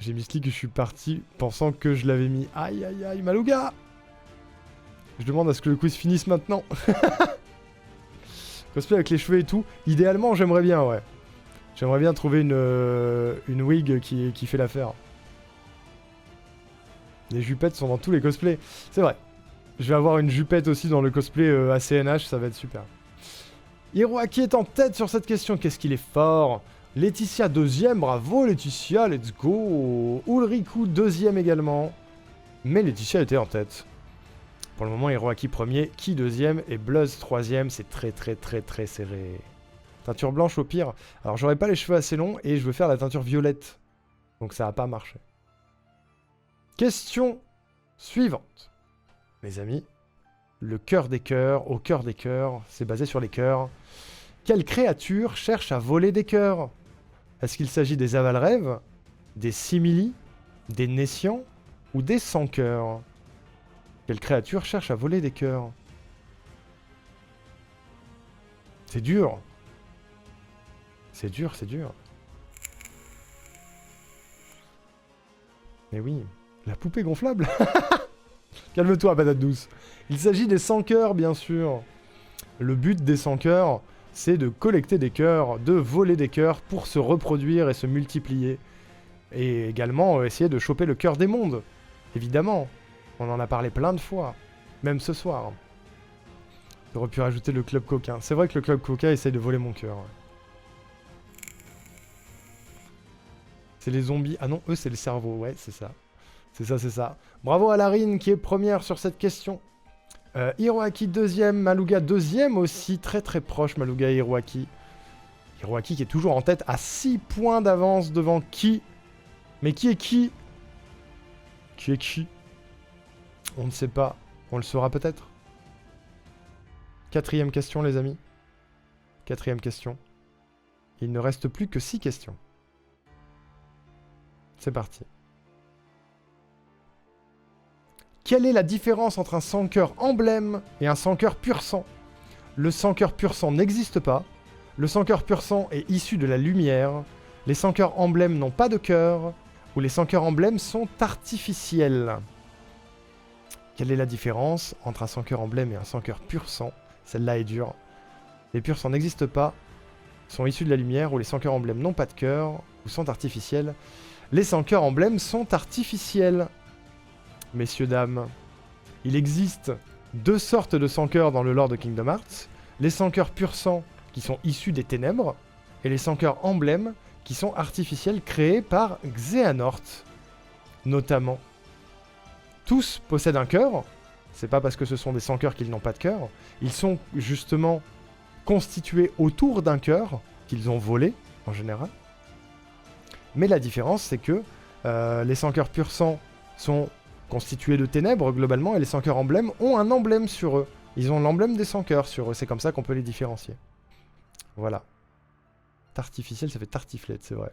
J'ai mis que je suis parti pensant que je l'avais mis. Aïe aïe aïe, Malouga! Je demande à ce que le quiz finisse maintenant. Cosplay avec les cheveux et tout. Idéalement, j'aimerais bien, ouais. J'aimerais bien trouver une wig qui fait l'affaire. Les jupettes sont dans tous les cosplays. C'est vrai. Je vais avoir une jupette aussi dans le cosplay ACNH, ça va être super. Hiroaki est en tête sur cette question. Qu'est-ce qu'il est fort. Laetitia deuxième, bravo Laetitia, let's go. Ulriku deuxième également. Mais Laetitia était en tête. Pour le moment, Hiroaki premier, Ki deuxième et Bluzz troisième. C'est très serré. Teinture blanche au pire. Alors j'aurais pas les cheveux assez longs et je veux faire la teinture violette. Donc ça va pas marcher. Question suivante. Mes amis, le cœur des cœurs, au cœur des cœurs, c'est basé sur les cœurs. Quelle créature cherche à voler des cœurs? Est-ce qu'il s'agit des Avalrêves, des Simili, des Nessians ou des Sans-Cœurs? Quelle créature cherche à voler des cœurs? C'est dur. C'est dur. Mais oui, la poupée gonflable. Calme-toi, patate douce. Il s'agit des sans-cœurs, bien sûr. Le but des sans-cœurs, c'est de collecter des cœurs, de voler des cœurs pour se reproduire et se multiplier. Et également essayer de choper le cœur des mondes. Évidemment, on en a parlé plein de fois, même ce soir. J'aurais pu rajouter le club coquin. C'est vrai que le club coquin essaye de voler mon cœur. Ouais. C'est les zombies. Ah non, eux, c'est le cerveau. Ouais, c'est ça. C'est ça. Bravo à Larine qui est première sur cette question. Hiroaki deuxième, Maluga deuxième aussi. Très proche, Maluga et Hiroaki. Hiroaki qui est toujours en tête à 6 points d'avance devant Ki. Mais qui est qui? Qui est qui? On ne sait pas. On le saura peut-être. 4e question, les amis. 4e question. Il ne reste plus que 6 questions. C'est parti. Quelle est la différence entre un sans-cœur emblème et un sans-cœur pur sang? Le sans-cœur pur sang n'existe pas. Le sans-cœur pur sang est issu de la lumière. Les sans-cœurs emblèmes n'ont pas de cœur. Ou les sans-cœurs emblèmes sont artificiels. Quelle est la différence entre un sans-cœur emblème et un sans-cœur pur sang? Celle-là est dure. Les purs sang n'existent pas, sont issus de la lumière, ou les sans-cœurs emblèmes n'ont pas de cœur, ou sont artificiels. Les sans-cœurs emblèmes sont artificiels. Messieurs, dames, il existe 2 sortes de sans-cœurs dans le lore de Kingdom Hearts. Les sans-cœurs pur sang qui sont issus des ténèbres, et les sans-cœurs emblèmes qui sont artificiels créés par Xehanort, notamment. Tous possèdent un cœur, c'est pas parce que ce sont des sans-cœurs qu'ils n'ont pas de cœur, ils sont justement constitués autour d'un cœur qu'ils ont volé, en général. Mais la différence, c'est que les sans-cœurs pur sang sont constitués de ténèbres, globalement, et les sans-cœurs emblèmes ont un emblème sur eux. Ils ont l'emblème des sans-cœurs sur eux, c'est comme ça qu'on peut les différencier. Voilà. Tartificiel, ça fait tartiflette, c'est vrai.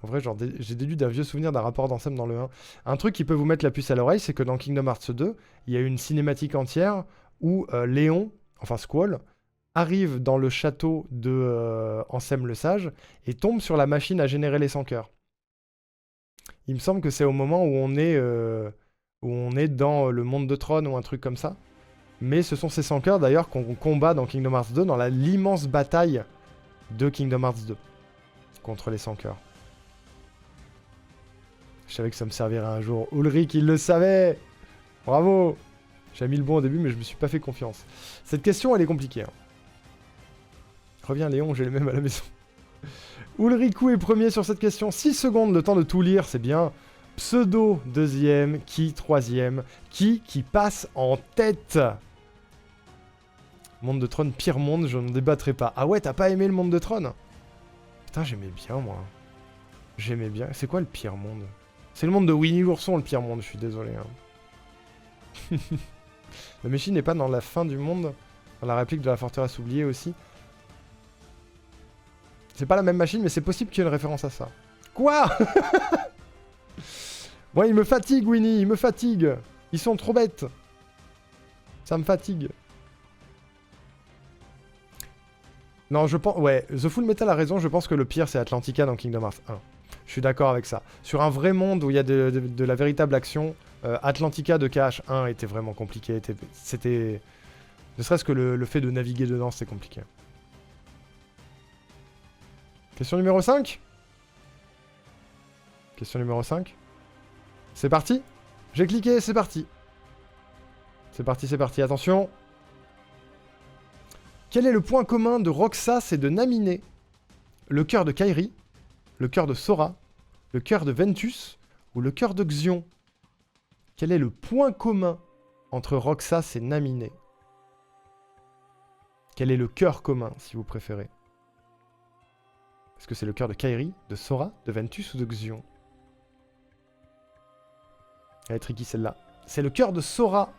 En vrai, genre, j'ai déduit d'un vieux souvenir d'un rapport d'Ansem dans le 1. Un truc qui peut vous mettre la puce à l'oreille, c'est que dans Kingdom Hearts 2, il y a une cinématique entière où Léon, enfin Squall, arrive dans le château de Ansem le Sage et tombe sur la machine à générer les sans-cœurs. Il me semble que c'est au moment où on est dans le monde de Tron ou un truc comme ça. Mais ce sont ces sans-cœurs d'ailleurs qu'on combat dans Kingdom Hearts 2 dans l'immense bataille de Kingdom Hearts 2 contre les sans-cœurs. Je savais que ça me servirait un jour. Ulrich, il le savait. Bravo. J'ai mis le bon au début, mais je me suis pas fait confiance. Cette question, elle est compliquée. Hein. Reviens Léon, j'ai les mêmes à la maison. Ulriku est premier sur cette question. 6 secondes, le temps de tout lire, c'est bien. Pseudo, deuxième. Ki, troisième. Qui passe en tête. Monde de Tron, pire monde, je n'en débattrai pas. Ah ouais, t'as pas aimé le monde de Tron? Putain, j'aimais bien, moi. J'aimais bien. C'est quoi le pire monde? C'est le monde de Winnie l'ourson, le pire monde, je suis désolé. Hein. La machine n'est pas dans la fin du monde, dans la réplique de la forteresse oubliée aussi. C'est pas la même machine, mais c'est possible qu'il y ait une référence à ça. Quoi? Bon, il me fatigue, Winnie, il me fatigue. Ils sont trop bêtes. Ça me fatigue. Non, je pense... Ouais, The Full Metal a raison, je pense que le pire, c'est Atlantica dans Kingdom Hearts 1. Je suis d'accord avec ça. Sur un vrai monde où il y a de la véritable action, Atlantica de KH1 était vraiment compliqué. Ne serait-ce que le fait de naviguer dedans, c'est compliqué. Question numéro 5. Question numéro 5. C'est parti. J'ai cliqué, c'est parti. C'est parti, c'est parti. Attention. Quel est le point commun de Roxas et de Naminé? Le cœur de Kairi, le cœur de Sora, le cœur de Ventus ou le cœur de Xion? Quel est le point commun entre Roxas et Naminé? Quel est le cœur commun, si vous préférez? Est-ce que c'est le cœur de Kairi, de Sora, de Ventus ou de Xion? Elle est tricky celle-là. C'est le cœur de Sora.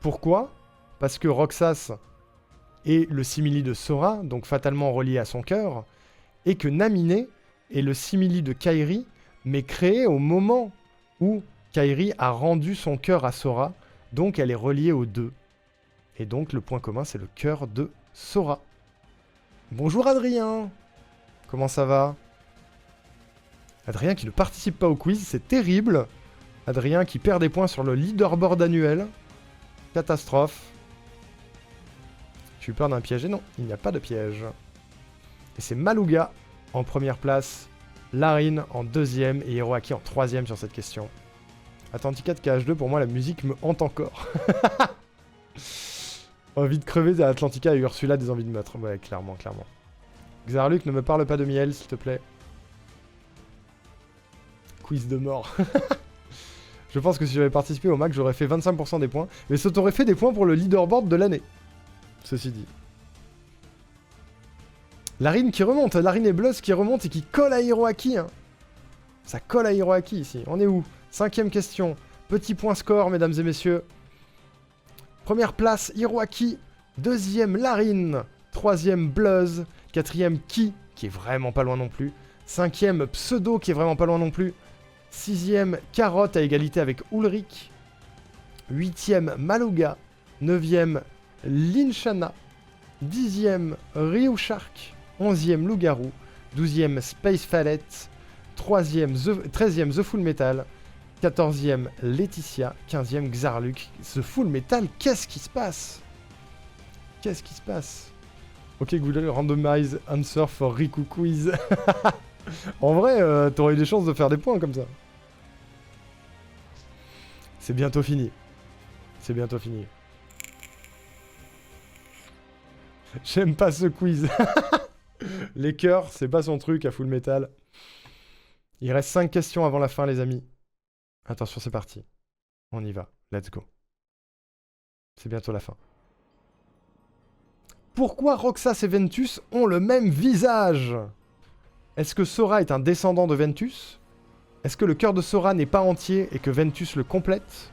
Pourquoi? Parce que Roxas est le simili de Sora, donc fatalement relié à son cœur, et que Naminé est le simili de Kairi, mais créé au moment où Kairi a rendu son cœur à Sora, donc elle est reliée aux deux. Et donc le point commun, c'est le cœur de Sora. Bonjour Adrien. Comment ça va? Adrien qui ne participe pas au quiz, c'est terrible. Adrien qui perd des points sur le leaderboard annuel. Catastrophe. Tu eu peur d'un piège? Et non, il n'y a pas de piège. Et c'est Malouga en première place, Larine en deuxième et Hiroaki en troisième sur cette question. Atlantica de KH2, pour moi la musique me hante encore. Envie de crever à Atlantica et Ursula des envies de meurtre. Ouais, clairement, clairement. Xarluc, ne me parle pas de miel, s'il te plaît. Quiz de mort. Je pense que si j'avais participé au MAC, j'aurais fait 25% des points. Mais ça t'aurait fait des points pour le leaderboard de l'année. Ceci dit. Larine qui remonte. Larine et Bluss qui remonte et qui colle à Hiroaki. Hein. Ça colle à Hiroaki ici. On est où? 5ème question. Petit point score, mesdames et messieurs. Première place, Hiroaki. Deuxième, Larine. Troisième, Bluss. Quatrième, Ki, qui est vraiment pas loin non plus. Cinquième, Pseudo, qui est vraiment pas loin non plus. Sixième, Carotte à égalité avec Ulrich. Huitième, Malouga. Neuvième, Linshana. Dixième, Ryu Shark. 11e, Loup-Garou. 12e, Space Fallet. 13e, The Full Metal. 14e, Laetitia. 15e, Xarluc. The Full Metal, qu'est-ce qui se passe? Qu'est-ce qui se passe? Ok, Google, randomize answer for Riku quiz. En vrai, t'aurais eu des chances de faire des points comme ça. C'est bientôt fini. C'est bientôt fini. J'aime pas ce quiz. Les cœurs, c'est pas son truc à Full Metal. Il reste 5 questions avant la fin, les amis. Attention, c'est parti. On y va. Let's go. C'est bientôt la fin. Pourquoi Roxas et Ventus ont le même visage? Est-ce que Sora est un descendant de Ventus? Est-ce que le cœur de Sora n'est pas entier et que Ventus le complète?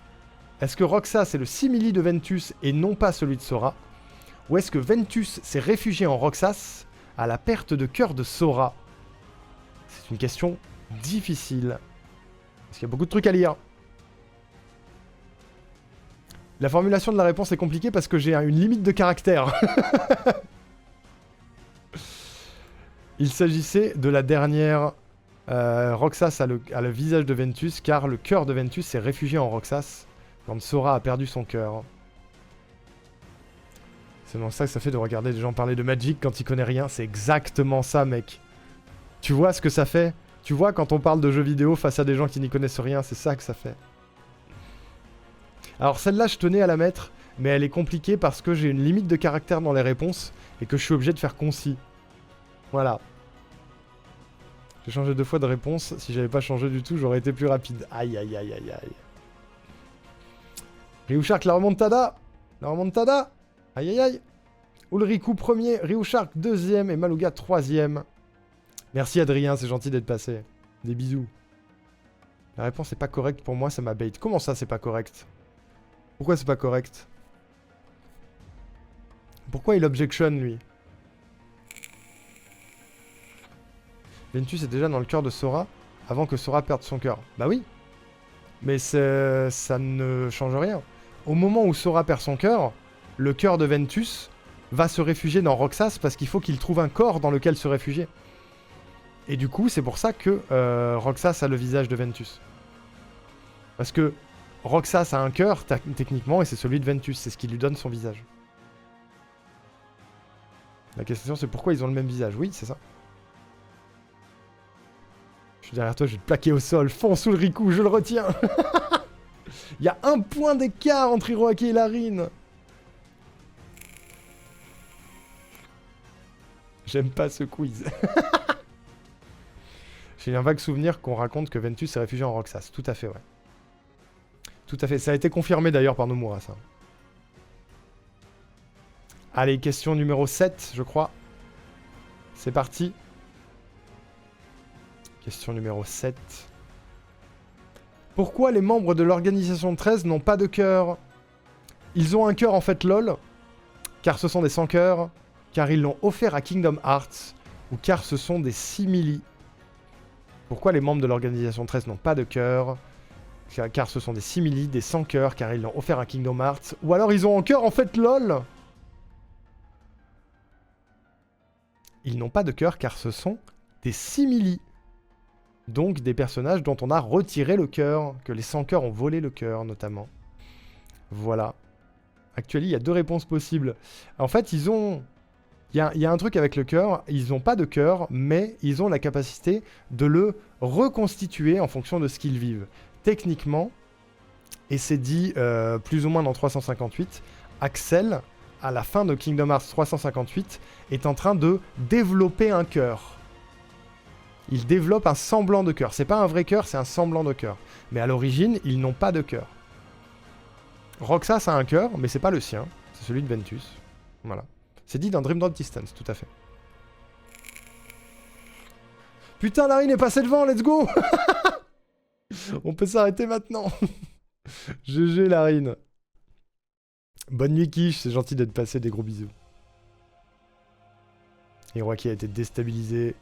Est-ce que Roxas est le simili de Ventus et non pas celui de Sora? Ou est-ce que Ventus s'est réfugié en Roxas à la perte de cœur de Sora? C'est une question difficile. Parce qu'il y a beaucoup de trucs à lire. La formulation de la réponse est compliquée parce que j'ai une limite de caractère. Il s'agissait de la dernière. Roxas a le visage de Ventus car le cœur de Ventus s'est réfugié en Roxas quand Sora a perdu son cœur. C'est dans ça que ça fait de regarder des gens parler de Magic quand ils connaissent rien. C'est exactement ça, mec. Tu vois ce que ça fait? Tu vois quand on parle de jeux vidéo face à des gens qui n'y connaissent rien, c'est ça que ça fait. Alors celle-là, je tenais à la mettre, mais elle est compliquée parce que j'ai une limite de caractère dans les réponses et que je suis obligé de faire concis. Voilà. J'ai changé 2 fois de réponse. Si j'avais pas changé du tout, j'aurais été plus rapide. Aïe, aïe, aïe, aïe, aïe. Ryu Shark, la remontada. La remontada. Aïe, aïe, aïe. Ulriku premier, Ryu Shark deuxième et Malouga troisième. Merci Adrien, c'est gentil d'être passé. Des bisous. La réponse est pas correcte pour moi, ça m'a bait. Comment ça, c'est pas correct? Pourquoi c'est pas correct? Pourquoi il objection, lui? Ventus est déjà dans le cœur de Sora avant que Sora perde son cœur. Bah oui. Mais ça ne change rien. Au moment où Sora perd son cœur, le cœur de Ventus va se réfugier dans Roxas parce qu'il faut qu'il trouve un corps dans lequel se réfugier. Et du coup, c'est pour ça que Roxas a le visage de Ventus. Parce que Roxas a un cœur, techniquement, et c'est celui de Ventus. C'est ce qui lui donne son visage. La question c'est pourquoi ils ont le même visage. Oui, c'est ça. Je suis derrière toi, je vais te plaquer au sol. Fonce sous le Riku, je le retiens. Il y a 1 point d'écart entre Hiroaki et Larine. J'aime pas ce quiz. J'ai un vague souvenir qu'on raconte que Ventus s'est réfugié en Roxas. Tout à fait, ouais. Tout à fait. Ça a été confirmé d'ailleurs par Nomura, ça. Allez, question numéro 7, je crois. C'est parti. Question numéro 7. Pourquoi les membres de l'organisation 13 n'ont pas de cœur? Ils ont un cœur en fait lol, car ce sont des sans cœurs, car ils l'ont offert à Kingdom Hearts, ou car ce sont des simili. Pourquoi les membres de l'organisation 13 n'ont pas de cœur? Car ce sont des simili, des sans cœurs, car ils l'ont offert à Kingdom Hearts, ou alors ils ont un cœur en fait lol. Ils n'ont pas de cœur car ce sont des simili. Donc des personnages dont on a retiré le cœur, que les sans-cœurs ont volé le cœur notamment. Voilà. Actuellement, il y a 2 réponses possibles. En fait, ils ont... Il y a un truc avec le cœur, ils n'ont pas de cœur, mais ils ont la capacité de le reconstituer en fonction de ce qu'ils vivent. Techniquement, et c'est dit plus ou moins dans 358, Axel, à la fin de Kingdom Hearts 358, est en train de développer un cœur. Il développe un semblant de cœur. C'est pas un vrai cœur, c'est un semblant de cœur. Mais à l'origine, ils n'ont pas de cœur. Roxas a un cœur, mais c'est pas le sien. C'est celui de Ventus. Voilà. C'est dit dans Dream Drop Distance, tout à fait. Putain, Larine est passé devant, let's go. On peut s'arrêter maintenant. GG, Larine. Bonne nuit, Quiche, c'est gentil d'être passé, des gros bisous. Hiroaki a été déstabilisé.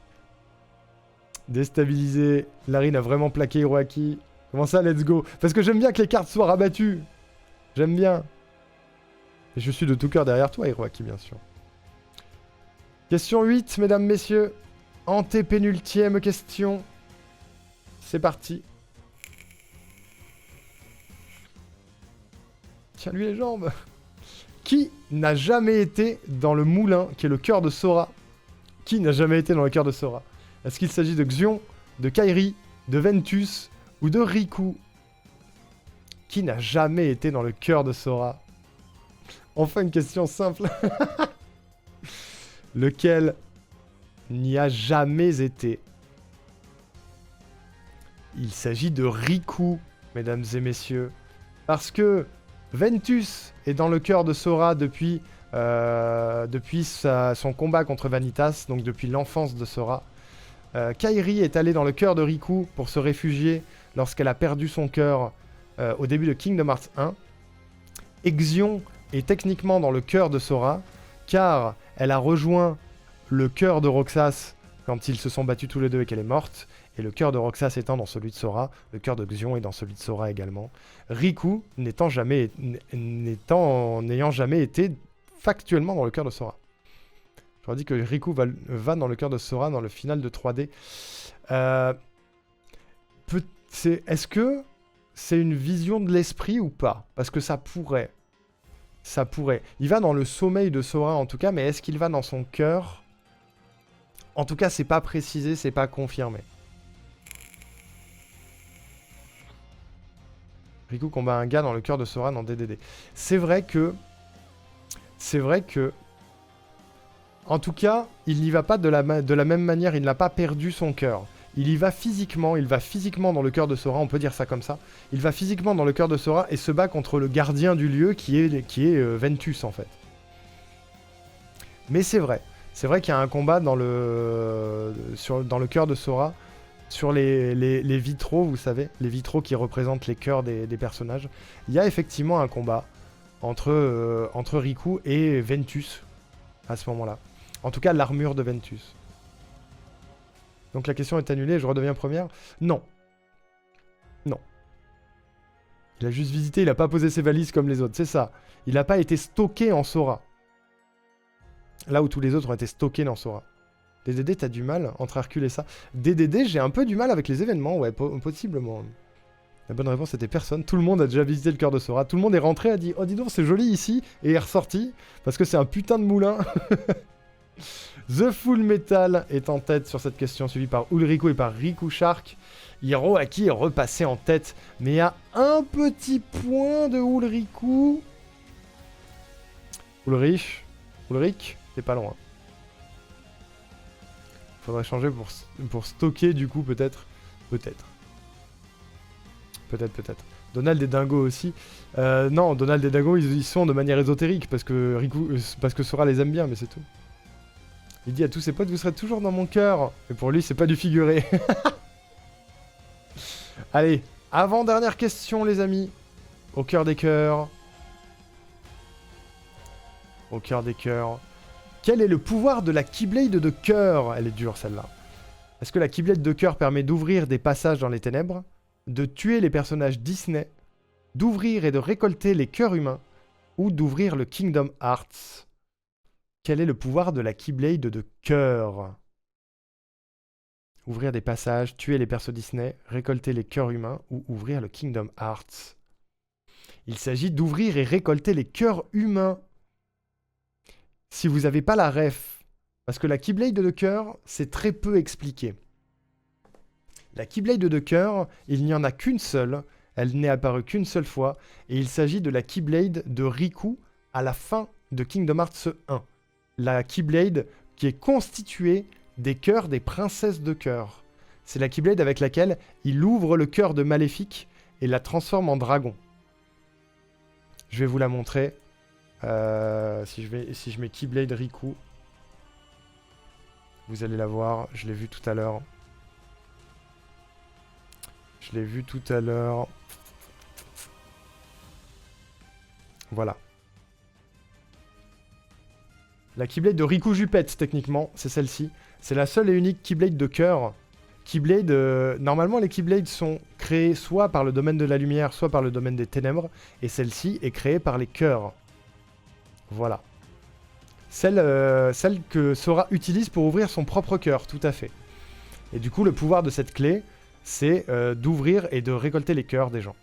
Déstabilisé. Larine a vraiment plaqué Hiroaki. Comment ça, let's go? Parce que j'aime bien que les cartes soient rabattues. J'aime bien. Et je suis de tout cœur derrière toi, Hiroaki, bien sûr. Question 8, mesdames, messieurs. Antépénultième question. C'est parti. Tiens-lui les jambes. Qui n'a jamais été dans le moulin qui est le cœur de Sora? Qui n'a jamais été dans le cœur de Sora? Est-ce qu'il s'agit de Xion, de Kairi, de Ventus ou de Riku? Qui n'a jamais été dans le cœur de Sora? Enfin une question simple. Lequel n'y a jamais été? Il s'agit de Riku, mesdames et messieurs. Parce que Ventus est dans le cœur de Sora depuis son combat contre Vanitas, donc depuis l'enfance de Sora. Kairi est allée dans le cœur de Riku pour se réfugier lorsqu'elle a perdu son cœur au début de Kingdom Hearts 1. Xion est techniquement dans le cœur de Sora, car elle a rejoint le cœur de Roxas quand ils se sont battus tous les deux et qu'elle est morte. Et le cœur de Roxas étant dans celui de Sora, le cœur de Xion est dans celui de Sora également. Riku n'ayant jamais été factuellement dans le cœur de Sora. J'aurais dit que Riku va dans le cœur de Sora dans le final de 3D. Est-ce que c'est une vision de l'esprit ou pas? Parce que ça pourrait. Ça pourrait. Il va dans le sommeil de Sora en tout cas, mais est-ce qu'il va dans son cœur? En tout cas, c'est pas précisé, c'est pas confirmé. Riku combat un gars dans le cœur de Sora dans DDD. C'est vrai que... En tout cas, il n'y va pas de la même manière, il n'a pas perdu son cœur. Il y va physiquement dans le cœur de Sora, on peut dire ça comme ça. Il va physiquement dans le cœur de Sora et se bat contre le gardien du lieu qui est Ventus en fait. Mais c'est vrai qu'il y a un combat dans le cœur de Sora, sur les vitraux, vous savez, les vitraux qui représentent les cœurs des personnages. Il y a effectivement un combat entre Riku et Ventus à ce moment-là. En tout cas, l'armure de Ventus. Donc la question est annulée, je redeviens première? Non. Non. Il a juste visité, il n'a pas posé ses valises comme les autres, c'est ça. Il n'a pas été stocké en Sora. Là où tous les autres ont été stockés dans Sora. DDD, t'as du mal entre Hercule et ça? DDD, j'ai un peu du mal avec les événements, ouais, possiblement. La bonne réponse était personne. Tout le monde a déjà visité le cœur de Sora. Tout le monde est rentré, a dit « Oh, dis donc, c'est joli ici !» et est ressorti, parce que c'est un putain de moulin. The Full Metal est en tête sur cette question, suivi par Ulrico et par Riku Shark. Hiroaki est repassé en tête, mais à un petit point de Ulrico. Ulrich, t'es pas loin. Faudrait changer pour stocker du coup peut-être. Peut-être. Donald et Dingo aussi. Non, Donald et Dingo ils sont de manière ésotérique parce que Sora les aime bien, mais c'est tout. Il dit à tous ses potes, vous serez toujours dans mon cœur. Et pour lui, c'est pas du figuré. Allez, avant-dernière question, les amis. Au cœur des cœurs. Au cœur des cœurs. Quel est le pouvoir de la Keyblade de cœur? Elle est dure, celle-là. Est-ce que la Keyblade de cœur permet d'ouvrir des passages dans les ténèbres, de tuer les personnages Disney, d'ouvrir et de récolter les cœurs humains, ou d'ouvrir le Kingdom Hearts? Quel est le pouvoir de la Keyblade de cœur? Ouvrir des passages, tuer les persos Disney, récolter les cœurs humains ou ouvrir le Kingdom Hearts. Il s'agit d'ouvrir et récolter les cœurs humains. Si vous n'avez pas la ref, parce que la Keyblade de cœur, c'est très peu expliqué. La Keyblade de cœur, il n'y en a qu'une seule, elle n'est apparue qu'une seule fois, et il s'agit de la Keyblade de Riku à la fin de Kingdom Hearts 1. La Keyblade qui est constituée des cœurs des princesses de cœur. C'est la Keyblade avec laquelle il ouvre le cœur de Maléfique et la transforme en dragon. Je vais vous la montrer. Si je mets Keyblade Riku, vous allez la voir. Je l'ai vu tout à l'heure. Voilà. La Keyblade de Riku Jupette, techniquement, c'est celle-ci. C'est la seule et unique Keyblade de cœur. Keyblade, normalement, les Keyblades sont créées soit par le domaine de la lumière, soit par le domaine des ténèbres. Et celle-ci est créée par les cœurs. Voilà. Celle que Sora utilise pour ouvrir son propre cœur, tout à fait. Et du coup, le pouvoir de cette clé, c'est d'ouvrir et de récolter les cœurs des gens.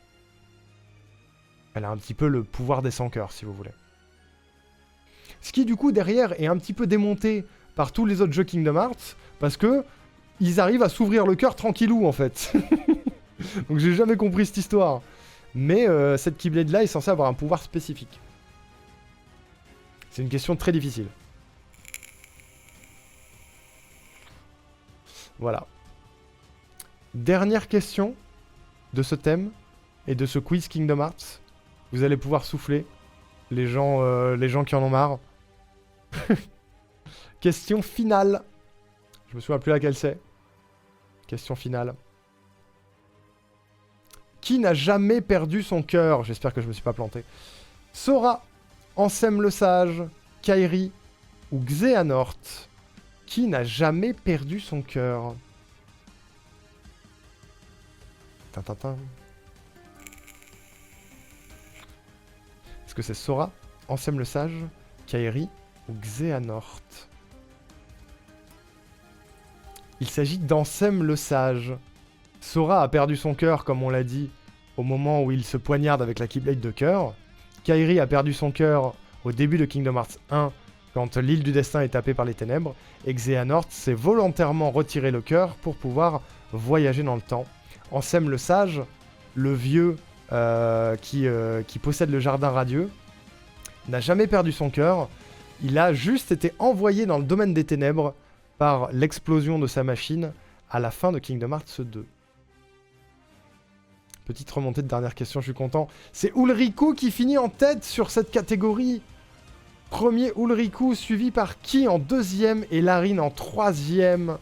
Elle a un petit peu le pouvoir des 100 cœurs, si vous voulez. Ce qui, du coup, derrière, est un petit peu démonté par tous les autres jeux Kingdom Hearts, parce que ils arrivent à s'ouvrir le cœur tranquillou, en fait. Donc j'ai jamais compris cette histoire. Mais cette Keyblade-là est censée avoir un pouvoir spécifique. C'est une question très difficile. Voilà. Dernière question de ce thème et de ce quiz Kingdom Hearts. Vous allez pouvoir souffler. Les gens qui en ont marre. Question finale. Je me souviens plus laquelle c'est. Question finale. Qui n'a jamais perdu son cœur? J'espère que je me suis pas planté. Sora, Ansem le Sage, Kairi ou Xehanort? Qui n'a jamais perdu son cœur? Tintintin. Est-ce que c'est Sora, Ansem le Sage, Kairi ou Xehanort? Il s'agit d'Ansem le Sage. Sora a perdu son cœur, comme on l'a dit, au moment où il se poignarde avec la Keyblade de cœur. Kairi a perdu son cœur au début de Kingdom Hearts 1, quand l'île du destin est tapée par les ténèbres. Et Xehanort s'est volontairement retiré le cœur pour pouvoir voyager dans le temps. Ansem le Sage, le vieux qui possède le jardin radieux, n'a jamais perdu son cœur. Il a juste été envoyé dans le domaine des ténèbres par l'explosion de sa machine à la fin de Kingdom Hearts 2. Petite remontée de dernière question, je suis content. C'est Ulrico qui finit en tête sur cette catégorie. Premier Ulrico, suivi par qui en deuxième et Larine en troisième.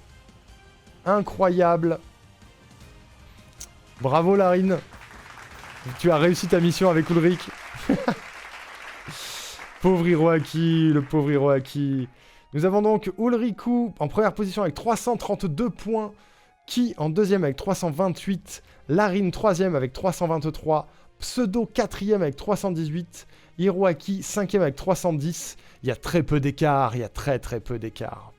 Incroyable. Bravo Larine. Tu as réussi ta mission avec Ulrich. Pauvre Hiroaki, le pauvre Hiroaki. Nous avons donc Ulrico en première position avec 332 points. Ki en deuxième avec 328. Larine troisième avec 323. Pseudo quatrième avec 318. Hiroaki cinquième avec 310. Il y a très peu d'écart. Il y a très peu d'écart.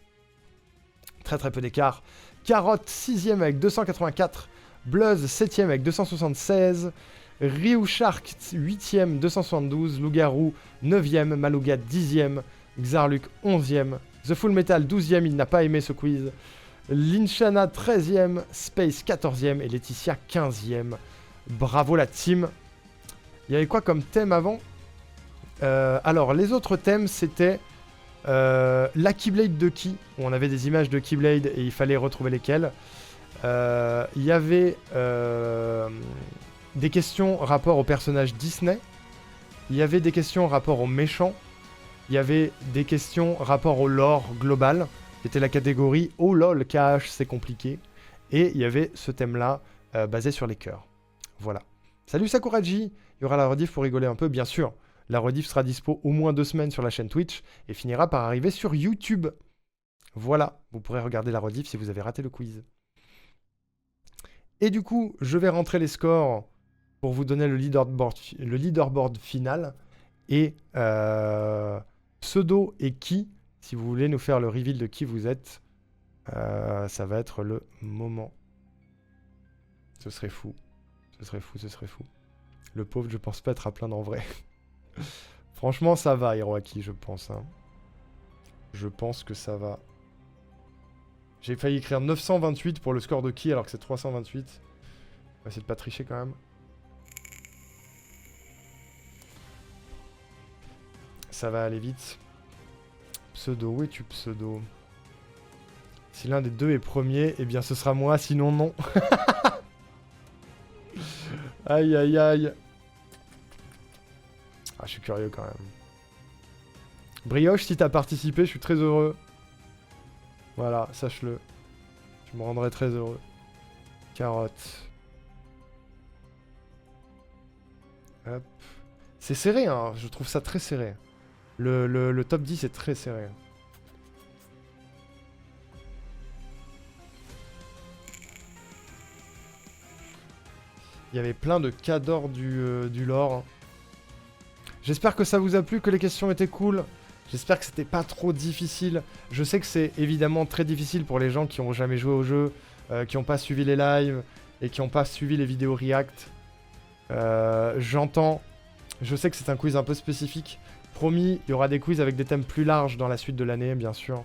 Très peu d'écart. Carotte sixième avec 284. Bluzz 7ème avec 276. Ryu Shark 8ème 272. Loup-Garou 9ème. Malouga 10ème. Xarluk 11ème. The Full Metal 12e, il n'a pas aimé ce quiz. Linchana 13e, Space 14e et Laetitia 15e. Bravo la team. Il y avait quoi comme thème avant? Alors, les autres thèmes, c'était la Keyblade de Ki, où on avait des images de Keyblade et il fallait retrouver lesquelles. Il y avait des questions rapport aux personnages Disney. Il y avait des questions rapport aux méchants. Il y avait des questions rapport au lore global, qui était la catégorie « Oh lol, KH, c'est compliqué ». Et il y avait ce thème-là, basé sur les cœurs. Voilà. Salut Sakuraji. Il y aura la rediff pour rigoler un peu, bien sûr. La rediff sera dispo au moins 2 semaines sur la chaîne Twitch et finira par arriver sur YouTube. Voilà, vous pourrez regarder la rediff si vous avez raté le quiz. Et du coup, je vais rentrer les scores pour vous donner le leaderboard final. Et Pseudo et Ki, si vous voulez nous faire le reveal de qui vous êtes, ça va être le moment. Ce serait fou. Ce serait fou, ce serait fou. Le pauvre, je pense pas être à plaindre en vrai. Franchement, ça va, Hiroaki, je pense. Hein. Je pense que ça va. J'ai failli écrire 928 pour le score de Ki alors que c'est 328. On va essayer de pas tricher quand même. Ça va aller vite. Pseudo, où es-tu Pseudo? Si l'un des deux est premier, eh bien ce sera moi, sinon non. Aïe aïe aïe. Ah, je suis curieux quand même. Brioche, si t'as participé, je suis très heureux. Voilà, sache-le. Je me rendrai très heureux. Carotte. Hop. C'est serré, hein. Je trouve ça très serré. Le top 10 est très serré. Il y avait plein de cadors du lore. J'espère que ça vous a plu, que les questions étaient cool. J'espère que c'était pas trop difficile. Je sais que c'est évidemment très difficile pour les gens qui n'ont jamais joué au jeu, qui n'ont pas suivi les lives et qui n'ont pas suivi les vidéos react. J'entends. Je sais que c'est un quiz un peu spécifique. Promis, il y aura des quiz avec des thèmes plus larges dans la suite de l'année, bien sûr.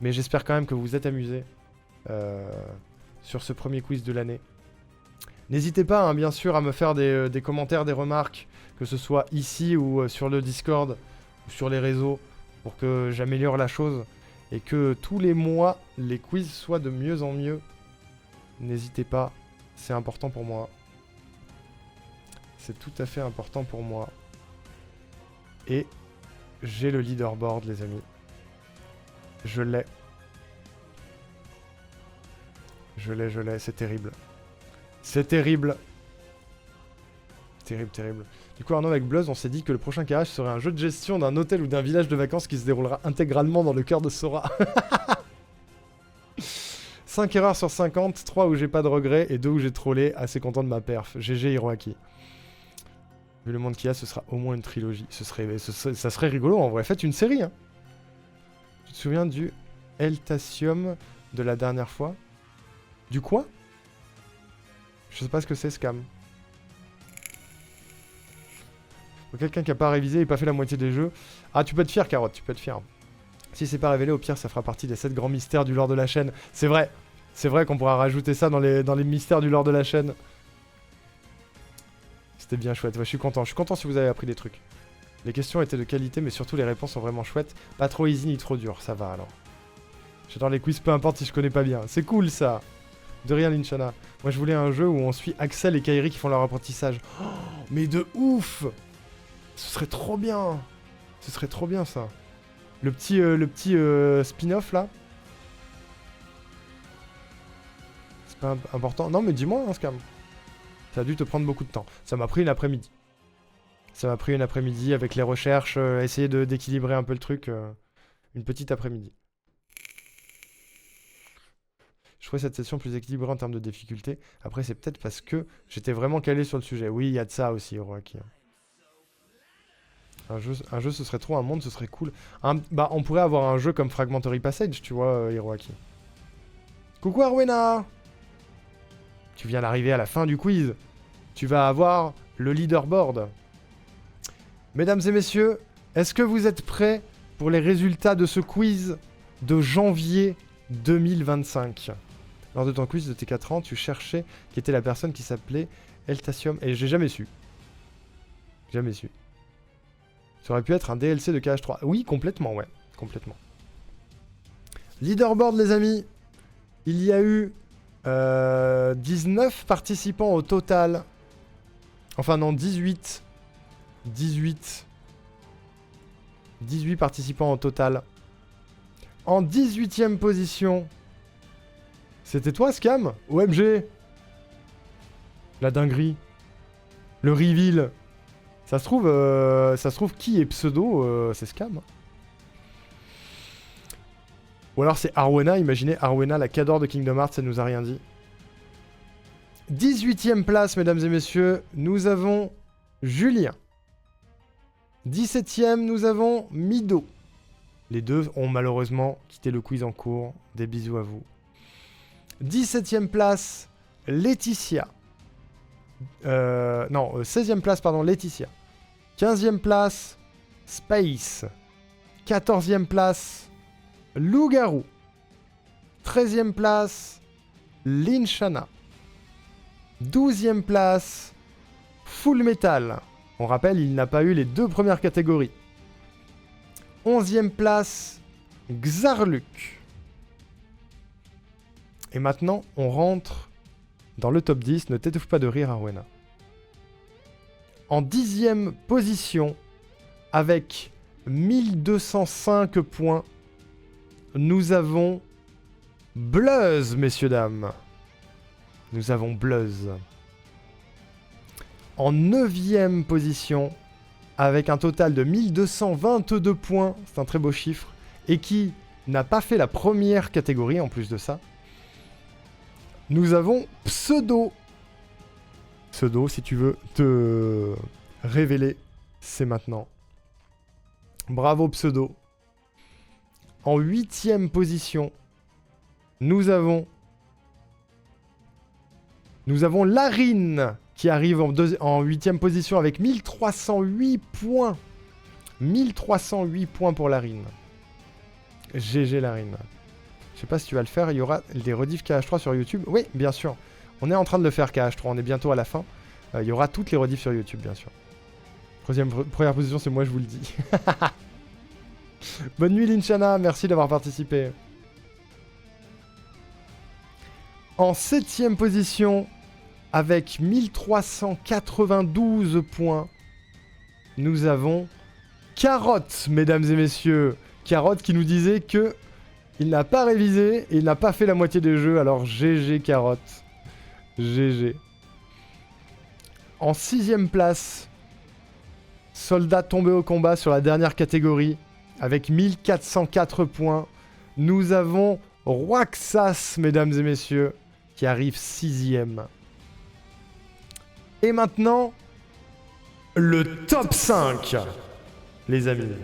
Mais j'espère quand même que vous vous êtes amusés sur ce premier quiz de l'année. N'hésitez pas, hein, bien sûr, à me faire des commentaires, des remarques, que ce soit ici ou sur le Discord ou sur les réseaux, pour que j'améliore la chose et que tous les mois, les quiz soient de mieux en mieux. N'hésitez pas, c'est important pour moi. C'est tout à fait important pour moi. Et j'ai le leaderboard, les amis. Je l'ai. Je l'ai, c'est terrible. C'est terrible. Terrible, terrible. Du coup, Arnaud, avec Bluzz, on s'est dit que le prochain KH serait un jeu de gestion d'un hôtel ou d'un village de vacances qui se déroulera intégralement dans le cœur de Sora. 5 erreurs sur 50, 3 où j'ai pas de regrets et 2 où j'ai trollé. Assez content de ma perf. GG Hiroaki. Vu le monde qu'il y a, ce sera au moins une trilogie. Ça serait rigolo en vrai. Faites une série. Hein. Tu te souviens du Eltasium de la dernière fois? Du quoi? Je sais pas ce que c'est, Scam. Quelqu'un qui a pas révisé et pas fait la moitié des jeux. Ah, tu peux être fier, Carotte, tu peux être fier. Si c'est pas révélé, au pire, ça fera partie des 7 grands mystères du lore de la chaîne. C'est vrai. C'est vrai qu'on pourra rajouter ça dans les mystères du lore de la chaîne. C'était bien chouette. Ouais, je suis content. Je suis content si vous avez appris des trucs. Les questions étaient de qualité, mais surtout les réponses sont vraiment chouettes. Pas trop easy ni trop dur. Ça va alors. J'adore les quiz, peu importe si je connais pas bien. C'est cool ça. De rien, Linchana. Moi, je voulais un jeu où on suit Axel et Kairi qui font leur apprentissage. Oh, mais de ouf! Ce serait trop bien. Ce serait trop bien, ça. Le petit spin-off, là. C'est pas important. Non, mais dis-moi, hein, Scam. Ça a dû te prendre beaucoup de temps. Ça m'a pris une après-midi. Ça m'a pris une après-midi avec les recherches, essayer d'équilibrer un peu le truc. Une petite après-midi. Je trouvais cette session plus équilibrée en termes de difficulté. Après, c'est peut-être parce que j'étais vraiment calé sur le sujet. Oui, il y a de ça aussi, Hiroaki. Un jeu, ce serait trop, un monde, ce serait cool. Bah, on pourrait avoir un jeu comme Fragmentary Passage, tu vois, Hiroaki. Coucou Arwena! Tu viens d'arriver à la fin du quiz. Tu vas avoir le leaderboard. Mesdames et messieurs, est-ce que vous êtes prêts pour les résultats de ce quiz de janvier 2025. Lors de ton quiz de tes 4 ans, tu cherchais qui était la personne qui s'appelait Eltasium. Et j'ai jamais su. Jamais su. Ça aurait pu être un DLC de KH3. Oui, complètement, ouais. Complètement. Leaderboard, les amis. Il y a eu 19 participants au total. Enfin, non, 18. 18 participants au total. En 18ème position. C'était toi, Scam? OMG. La dinguerie. Le reveal. Ça se trouve qui est pseudo, c'est Scam. Ou alors c'est Arwena, imaginez Arwena, la cador de Kingdom Hearts, ça nous a rien dit. 18ème place, mesdames et messieurs, nous avons Julien. 17ème, nous avons Mido. Les deux ont malheureusement quitté le quiz en cours. Des bisous à vous. 17ème place, Laetitia. 16ème place, pardon, Laetitia. 15ème place, Space. 14ème place, Loup-Garou. 13ème place, Linshana. 12ème place, Full Metal. On rappelle, il n'a pas eu les 2 premières catégories. 11ème place, Xarluk. Et maintenant, on rentre dans le top 10. Ne t'étouffe pas de rire, Arwena. En 10ème position, avec 1205 points, nous avons Bluzz, messieurs, dames. Nous avons Bluzz. En 9ème position, avec un total de 1222 points, c'est un très beau chiffre, et qui n'a pas fait la première catégorie en plus de ça, nous avons Pseudo. Pseudo, si tu veux te révéler, c'est maintenant. Bravo Pseudo. En 8ème position, nous avons Larine qui arrive en 8ème position avec 1308 points. 1308 points pour Larine. GG Larine. Je sais pas si tu vas le faire, il y aura des rediffs KH3 sur YouTube. Oui, bien sûr. On est en train de le faire KH3, on est bientôt à la fin. Il y aura toutes les rediffs sur YouTube, bien sûr. Première position, c'est moi, je vous le dis. Bonne nuit Linshana, merci d'avoir participé. En 7ème position, avec 1392 points, nous avons Carotte, mesdames et messieurs. Carotte qui nous disait que il n'a pas révisé et il n'a pas fait la moitié des jeux, alors GG Carotte. GG. En 6ème place, Soldat tombé au combat sur la dernière catégorie, avec 1404 points. Nous avons Roaxas, mesdames et messieurs, qui arrive 6ème. Et maintenant, le top 5, les amis.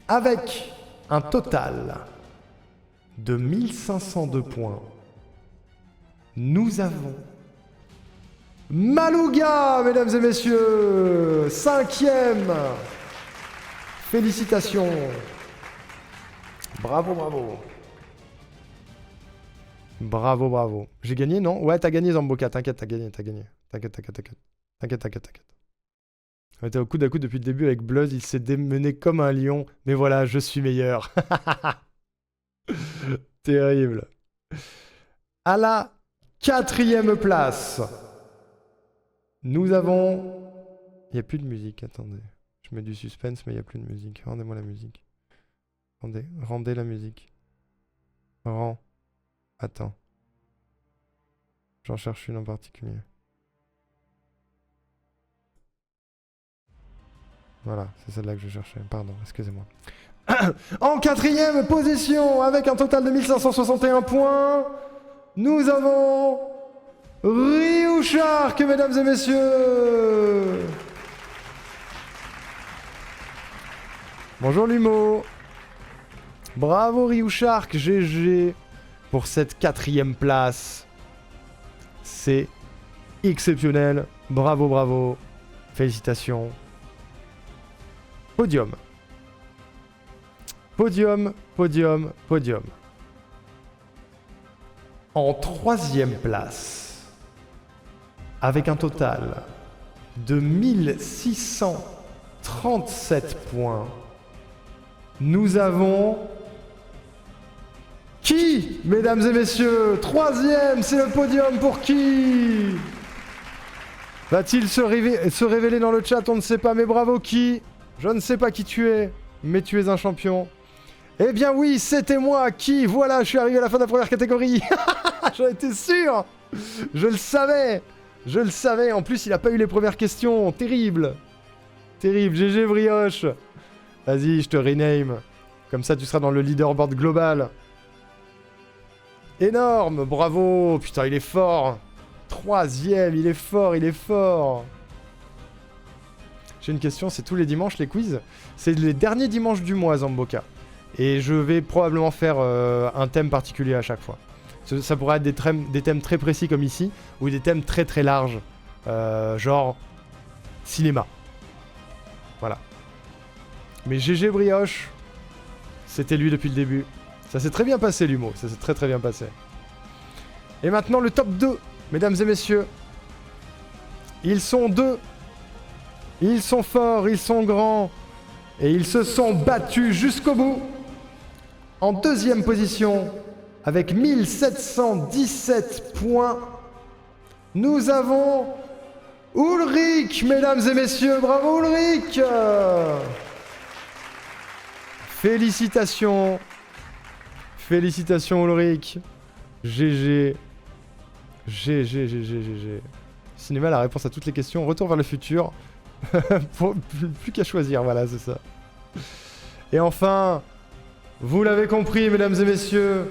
Avec un total de 1502 points, nous avons Malouga, mesdames et messieurs, 5ème. Félicitations. Bravo, bravo. Bravo, bravo. J'ai gagné, non? Ouais, t'as gagné, Zamboka. T'inquiète, t'as gagné. T'inquiète. On était au coude à coude depuis le début avec Bluzz. Il s'est démené comme un lion. Mais voilà, je suis meilleur. Terrible. À la 4ème place, nous avons... Il n'y a plus de musique, attendez. Je mets du suspense, mais il n'y a plus de musique. Rendez-moi la musique. Rendez la musique. Rends. Attends. J'en cherche une en particulier. Voilà, c'est celle-là que je cherchais. Pardon, excusez-moi. En 4ème position, avec un total de 1561 points, nous avons Ryu Shark, mesdames et messieurs. Bonjour Lumo. Bravo Ryu Shark, GG pour cette 4ème place. C'est exceptionnel. Bravo, bravo. Félicitations. Podium. Podium, podium, podium. En 3e place, avec un total de 1637 points, nous avons... Qui, mesdames et messieurs? 3e, c'est le podium pour qui? Va-t-il se révéler dans le chat? On ne sait pas, mais bravo qui? Je ne sais pas qui tu es, mais tu es un champion. Eh bien oui, c'était moi qui... Voilà, je suis arrivé à la fin de la première catégorie. J'en étais sûr. Je le savais. Je le savais. En plus, il n'a pas eu les premières questions. Terrible. Terrible. GG Brioche. Vas-y, je te rename. Comme ça, tu seras dans le leaderboard global. Énorme. Bravo. Putain, il est fort. 3e, il est fort, il est fort. J'ai une question, c'est tous les dimanches les quiz? C'est les derniers dimanches du mois, Zamboka. Et je vais probablement faire un thème particulier à chaque fois. Ça pourrait être des thèmes très précis comme ici, ou des thèmes très très larges. Genre cinéma. Voilà. Mais GG Brioche, c'était lui depuis le début. Ça s'est très bien passé l'humour, ça s'est très très bien passé. Et maintenant le top 2, mesdames et messieurs. Ils sont 2. Ils sont forts, ils sont grands. Et ils se sont battus jusqu'au bout. En 2e position, avec 1717 points, nous avons Ulrich, mesdames et messieurs. Bravo Ulrich. Félicitations. Félicitations Ulrich. GG. GG. Cinéma, la réponse à toutes les questions. Retour vers le futur. Plus qu'à choisir, voilà, c'est ça. Et enfin, vous l'avez compris, mesdames et messieurs,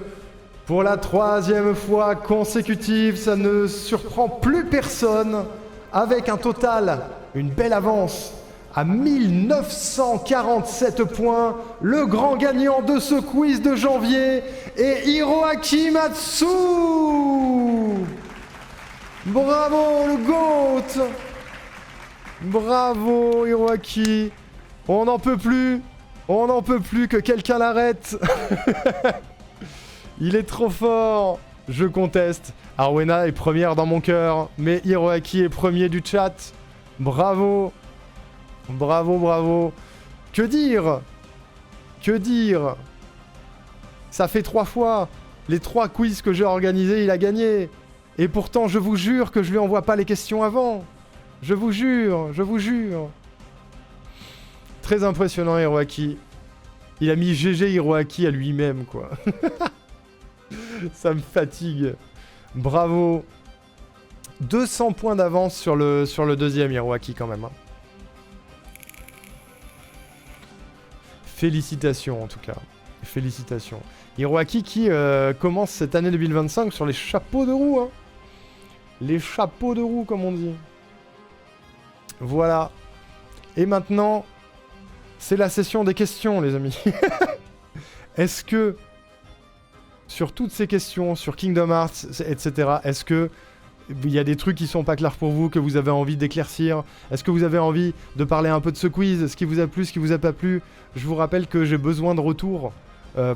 pour la 3e fois consécutive, ça ne surprend plus personne, avec un total, une belle avance, à 1947 points, le grand gagnant de ce quiz de janvier est Hiroaki Matsu. Bravo, le GOAT. Bravo Hiroaki. On n'en peut plus. On n'en peut plus, que quelqu'un l'arrête. Il est trop fort. Je conteste. Arwena est première dans mon cœur, mais Hiroaki est premier du chat. Bravo. Bravo, bravo. Que dire? Que dire? Ça fait 3 fois. Les 3 quiz que j'ai organisés, il a gagné. Et pourtant, je vous jure que je lui envoie pas les questions avant. Je vous jure, je vous jure. Très impressionnant, Hiroaki. Il a mis GG Hiroaki à lui-même, quoi. Ça me fatigue. Bravo. 200 points d'avance sur le 2e, Hiroaki, quand même. Hein. Félicitations, en tout cas. Félicitations. Hiroaki qui commence cette année 2025 sur les chapeaux de roue. Hein. Les chapeaux de roue, comme on dit. Voilà. Et maintenant, c'est la session des questions, les amis. Est-ce que, sur toutes ces questions, sur Kingdom Hearts, etc., est-ce que il y a des trucs qui sont pas clairs pour vous, que vous avez envie d'éclaircir? Est-ce que vous avez envie de parler un peu de ce quiz? Ce qui vous a plu, ce qui vous a pas plu? Je vous rappelle que j'ai besoin de retours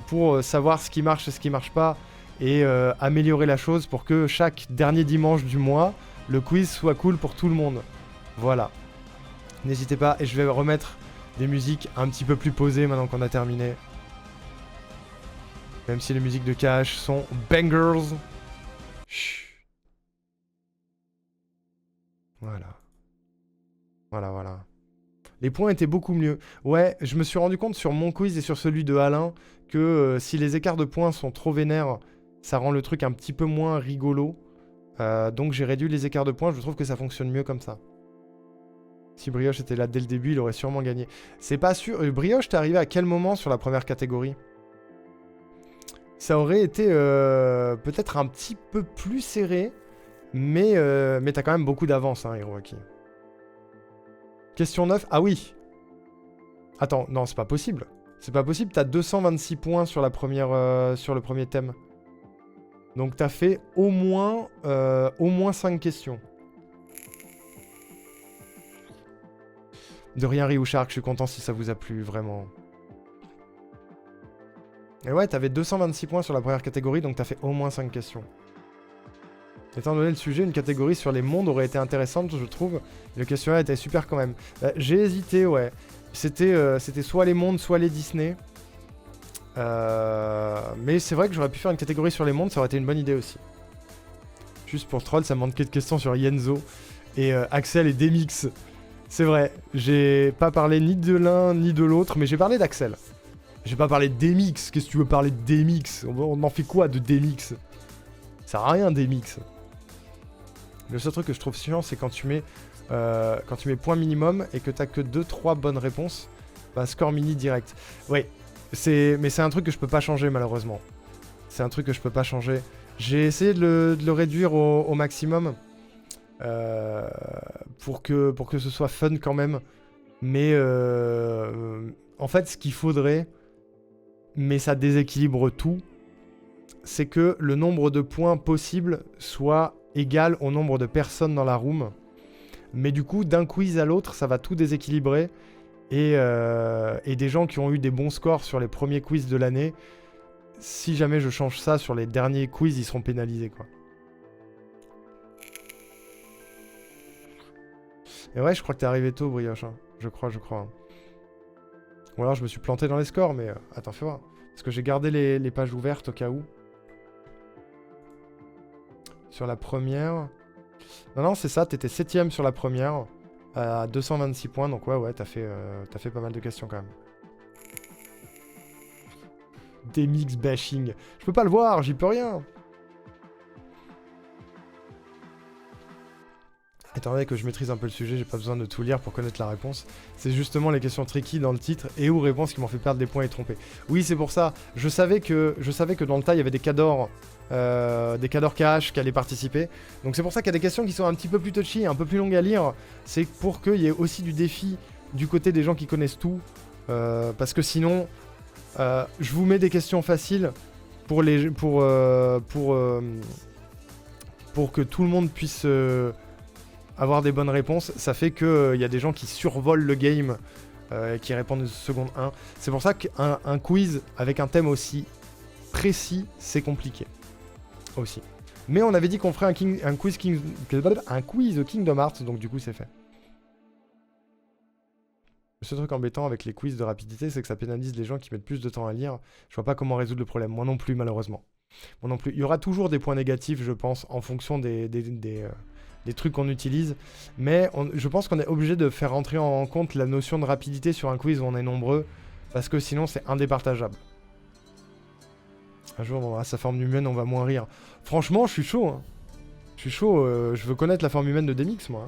pour savoir ce qui marche et ce qui marche pas, et améliorer la chose pour que chaque dernier dimanche du mois, le quiz soit cool pour tout le monde. Voilà. N'hésitez pas, et je vais remettre des musiques un petit peu plus posées maintenant qu'on a terminé. Même si les musiques de KH sont bangers. Chut. Voilà. Voilà. Les points étaient beaucoup mieux. Ouais, je me suis rendu compte sur mon quiz et sur celui de Alain que si les écarts de points sont trop vénères, ça rend le truc un petit peu moins rigolo. Donc j'ai réduit les écarts de points, je trouve que ça fonctionne mieux comme ça. Si Brioche était là dès le début, il aurait sûrement gagné. C'est pas sûr. Brioche, t'es arrivé à quel moment sur la première catégorie? Ça aurait été peut-être un petit peu plus serré, mais t'as quand même beaucoup d'avance, hein, Hiroaki. Question 9. Ah oui. Attends, non, c'est pas possible. C'est pas possible, t'as 226 points sur la première, sur le premier thème. Donc t'as fait au moins 5 questions. De rien, Ryu Shark, je suis content si ça vous a plu, vraiment. Et ouais, t'avais 226 points sur la première catégorie, donc t'as fait au moins 5 questions. Étant donné le sujet, une catégorie sur les mondes aurait été intéressante, je trouve. Le questionnaire était super quand même. J'ai hésité, ouais. C'était soit les mondes, soit les Disney. Mais c'est vrai que j'aurais pu faire une catégorie sur les mondes, ça aurait été une bonne idée aussi. Juste pour troll, ça me manquait de questions sur Yenzo et Axel et Demix. C'est vrai, j'ai pas parlé ni de l'un ni de l'autre, mais j'ai parlé d'Axel. J'ai pas parlé de Demix, qu'est-ce que tu veux parler de Demix? On en fait quoi de Demix? Ça sert à rien Demix. Le seul truc que je trouve chiant, c'est quand tu mets point minimum et que t'as que 2-3 bonnes réponses, bah score mini direct. Oui, mais c'est un truc que je peux pas changer malheureusement. C'est un truc que je peux pas changer. J'ai essayé de le réduire au maximum pour que ce soit fun quand même. Mais en fait, ce qu'il faudrait, mais ça déséquilibre tout, c'est que le nombre de points possibles soit égal au nombre de personnes dans la room. Mais du coup, d'un quiz à l'autre, ça va tout déséquilibrer. Et des gens qui ont eu des bons scores sur les premiers quiz de l'année, si jamais je change ça sur les derniers quiz, ils seront pénalisés, quoi. Et ouais, je crois que t'es arrivé tôt, Brioche. Hein. Je crois. Hein. Ou alors je me suis planté dans les scores, mais attends, fais voir. Parce que j'ai gardé les pages ouvertes au cas où. Sur la première... Non, c'est ça, t'étais 7ème sur la première, à 226 points, donc ouais, t'as fait pas mal de questions quand même. Des mix bashing. Je peux pas le voir, j'y peux rien. Étant donné que je maîtrise un peu le sujet, j'ai pas besoin de tout lire pour connaître la réponse. C'est justement les questions tricky dans le titre et ou réponses qui m'ont fait perdre des points et tromper. Oui, c'est pour ça. Je savais que dans le tas, il y avait des cadors cash qui allaient participer. Donc c'est pour ça qu'il y a des questions qui sont un petit peu plus touchy, un peu plus longues à lire. C'est pour qu'il y ait aussi du défi du côté des gens qui connaissent tout. Parce que sinon, je vous mets des questions faciles pour que tout le monde puisse... avoir des bonnes réponses, ça fait qu'il y a des gens qui survolent le game et qui répondent de seconde 1. C'est pour ça qu'un quiz avec un thème aussi précis, c'est compliqué. Aussi. Mais on avait dit qu'on ferait un quiz Kingdom Hearts, donc du coup c'est fait. Le seul truc embêtant avec les quiz de rapidité, c'est que ça pénalise les gens qui mettent plus de temps à lire. Je vois pas comment résoudre le problème. Moi non plus, malheureusement. Moi non plus. Il y aura toujours des points négatifs, je pense, en fonction des trucs qu'on utilise, mais je pense qu'on est obligé de faire rentrer en compte la notion de rapidité sur un quiz où on est nombreux, parce que sinon c'est indépartageable. Un jour on aura sa forme humaine, on va moins rire. Franchement, je suis chaud. Hein. Je suis chaud, je veux connaître la forme humaine de Demix, moi.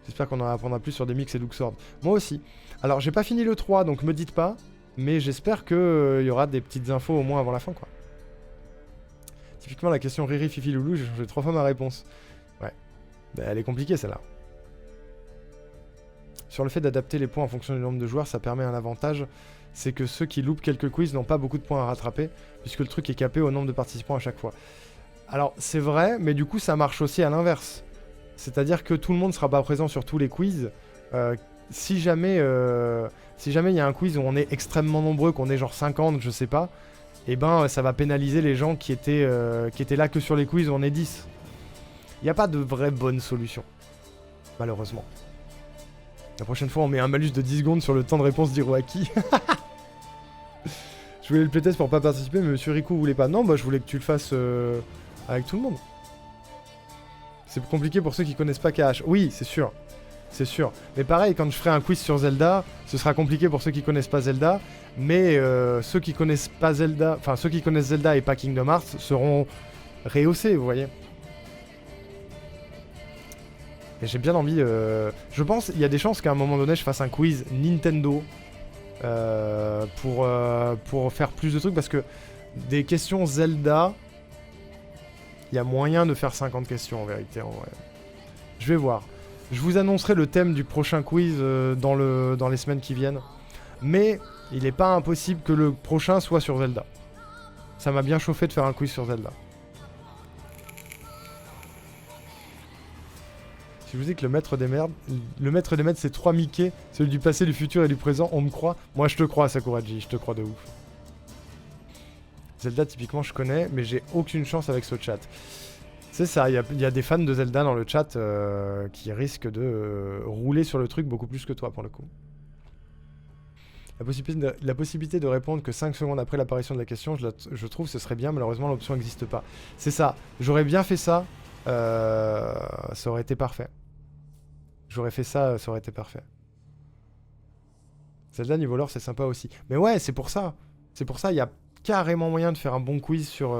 J'espère qu'on en apprendra plus sur Demix et Luxord. Moi aussi. Alors, j'ai pas fini le 3, donc me dites pas, mais j'espère qu'il y aura des petites infos au moins avant la fin, quoi. Typiquement, la question Riri, Fifi, Loulou, j'ai changé 3 fois ma réponse. Ouais. Bah, elle est compliquée, celle-là. Sur le fait d'adapter les points en fonction du nombre de joueurs, ça permet un avantage. C'est que ceux qui loupent quelques quiz n'ont pas beaucoup de points à rattraper, puisque le truc est capé au nombre de participants à chaque fois. Alors, c'est vrai, mais du coup, ça marche aussi à l'inverse. C'est-à-dire que tout le monde ne sera pas présent sur tous les quiz. Si jamais il y a un quiz où on est extrêmement nombreux, qu'on est genre 50, je sais pas, et ben ça va pénaliser les gens qui étaient là que sur les quiz où on est 10. Il n'y a pas de vraie bonne solution, malheureusement. La prochaine fois, on met un malus de 10 secondes sur le temps de réponse d'Hiroaki. Je voulais le playtest pour pas participer, mais Monsieur Riku voulait pas. Non, bah je voulais que tu le fasses avec tout le monde. C'est compliqué pour ceux qui connaissent pas KH. Oui, c'est sûr. C'est sûr. Mais pareil, quand je ferai un quiz sur Zelda, ce sera compliqué pour ceux qui connaissent pas Zelda. Mais ceux qui connaissent pas Zelda, enfin ceux qui connaissent Zelda et pas Kingdom Hearts seront rehaussés, vous voyez. Et j'ai bien envie. Je pense il y a des chances qu'à un moment donné je fasse un quiz Nintendo pour faire plus de trucs parce que des questions Zelda, il y a moyen de faire 50 questions en vérité. En vrai. Je vais voir. Je vous annoncerai le thème du prochain quiz dans les semaines qui viennent. Mais il n'est pas impossible que le prochain soit sur Zelda. Ça m'a bien chauffé de faire un quiz sur Zelda. Si je vous dis que le maître des maîtres c'est 3 Mickey, celui du passé, du futur et du présent, on me croit? Moi je te crois Sakuraji, je te crois de ouf. Zelda typiquement je connais, mais j'ai aucune chance avec ce chat. C'est ça, il y a des fans de Zelda dans le chat qui risquent de rouler sur le truc beaucoup plus que toi pour le coup. La possibilité de répondre que 5 secondes après l'apparition de la question, je trouve ce serait bien, malheureusement l'option n'existe pas. C'est ça, j'aurais bien fait ça, ça aurait été parfait. J'aurais fait ça, ça aurait été parfait. Zelda niveau lore c'est sympa aussi. Mais ouais, c'est pour ça. C'est pour ça, il y a carrément moyen de faire un bon quiz sur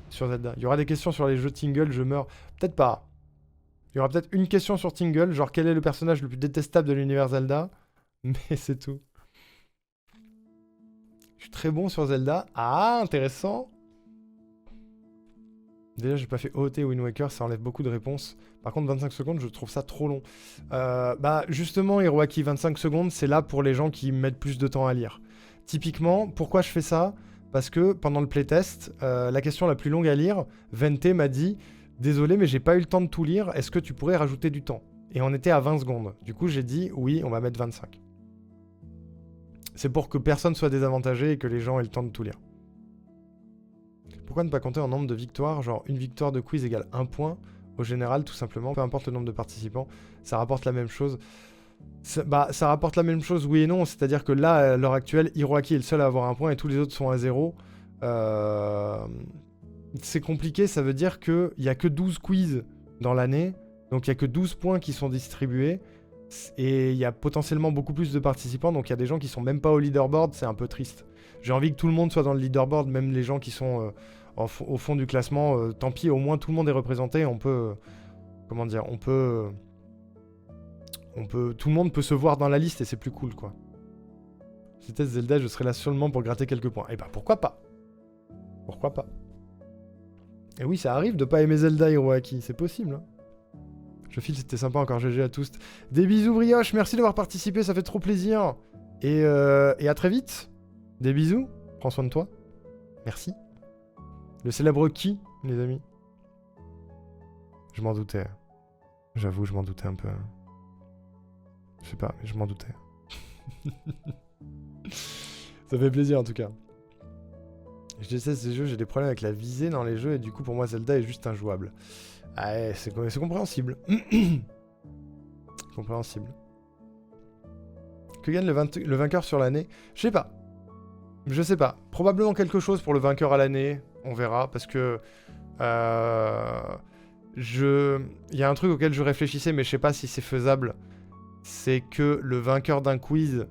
Zelda. Il y aura des questions sur les jeux Tingle, je meurs. Peut-être pas. Il y aura peut-être une question sur Tingle, genre quel est le personnage le plus détestable de l'univers Zelda. Mais c'est tout. Je suis très bon sur Zelda. Ah, intéressant. Déjà, j'ai pas fait OOT ou Wind Waker, ça enlève beaucoup de réponses. Par contre, 25 secondes, je trouve ça trop long. Bah, justement, Hiroaki, 25 secondes, c'est là pour les gens qui mettent plus de temps à lire. Typiquement, pourquoi je fais ça? Parce que pendant le playtest, la question la plus longue à lire, Vente m'a dit « Désolé, mais j'ai pas eu le temps de tout lire, est-ce que tu pourrais rajouter du temps ?» Et on était à 20 secondes. Du coup, j'ai dit « Oui, on va mettre 25. » C'est pour que personne soit désavantagé et que les gens aient le temps de tout lire. Pourquoi ne pas compter en nombre de victoires? Genre, une victoire de quiz égale 1 point. Au général, tout simplement, peu importe le nombre de participants, ça rapporte la même chose. Ça rapporte la même chose, oui et non. C'est-à-dire que là, à l'heure actuelle, Hiroaki est le seul à avoir 1 point et tous les autres sont à 0. C'est compliqué, ça veut dire qu'il n'y a que 12 quiz dans l'année. Donc il n'y a que 12 points qui sont distribués. Et il y a potentiellement beaucoup plus de participants. Donc il y a des gens qui sont même pas au leaderboard, c'est un peu triste. J'ai envie que tout le monde soit dans le leaderboard, même les gens qui sont au fond du classement. Tant pis, au moins tout le monde est représenté. On peut... comment dire? Tout le monde peut se voir dans la liste et c'est plus cool, quoi. Si c'était Zelda, je serais là seulement pour gratter quelques points. Et bah pourquoi pas? Pourquoi pas? Et oui, ça arrive de pas aimer Zelda, Hiroaki, c'est possible. Hein. Je file, c'était sympa, encore GG à tous. Des bisous brioche, merci d'avoir participé, ça fait trop plaisir. Et à très vite. Des bisous, prends soin de toi. Merci. Le célèbre qui, les amis? Je m'en doutais. J'avoue, je m'en doutais un peu. Je sais pas, mais je m'en doutais. Ça fait plaisir en tout cas. Je déteste ces jeux, j'ai des problèmes avec la visée dans les jeux et du coup pour moi Zelda est juste injouable. Ah ouais, c'est compréhensible. Compréhensible. Que gagne le vainqueur sur l'année? Je sais pas. Je sais pas. Probablement quelque chose pour le vainqueur à l'année. On verra parce que... il y a un truc auquel je réfléchissais mais je sais pas si c'est faisable. C'est que le vainqueur d'un quiz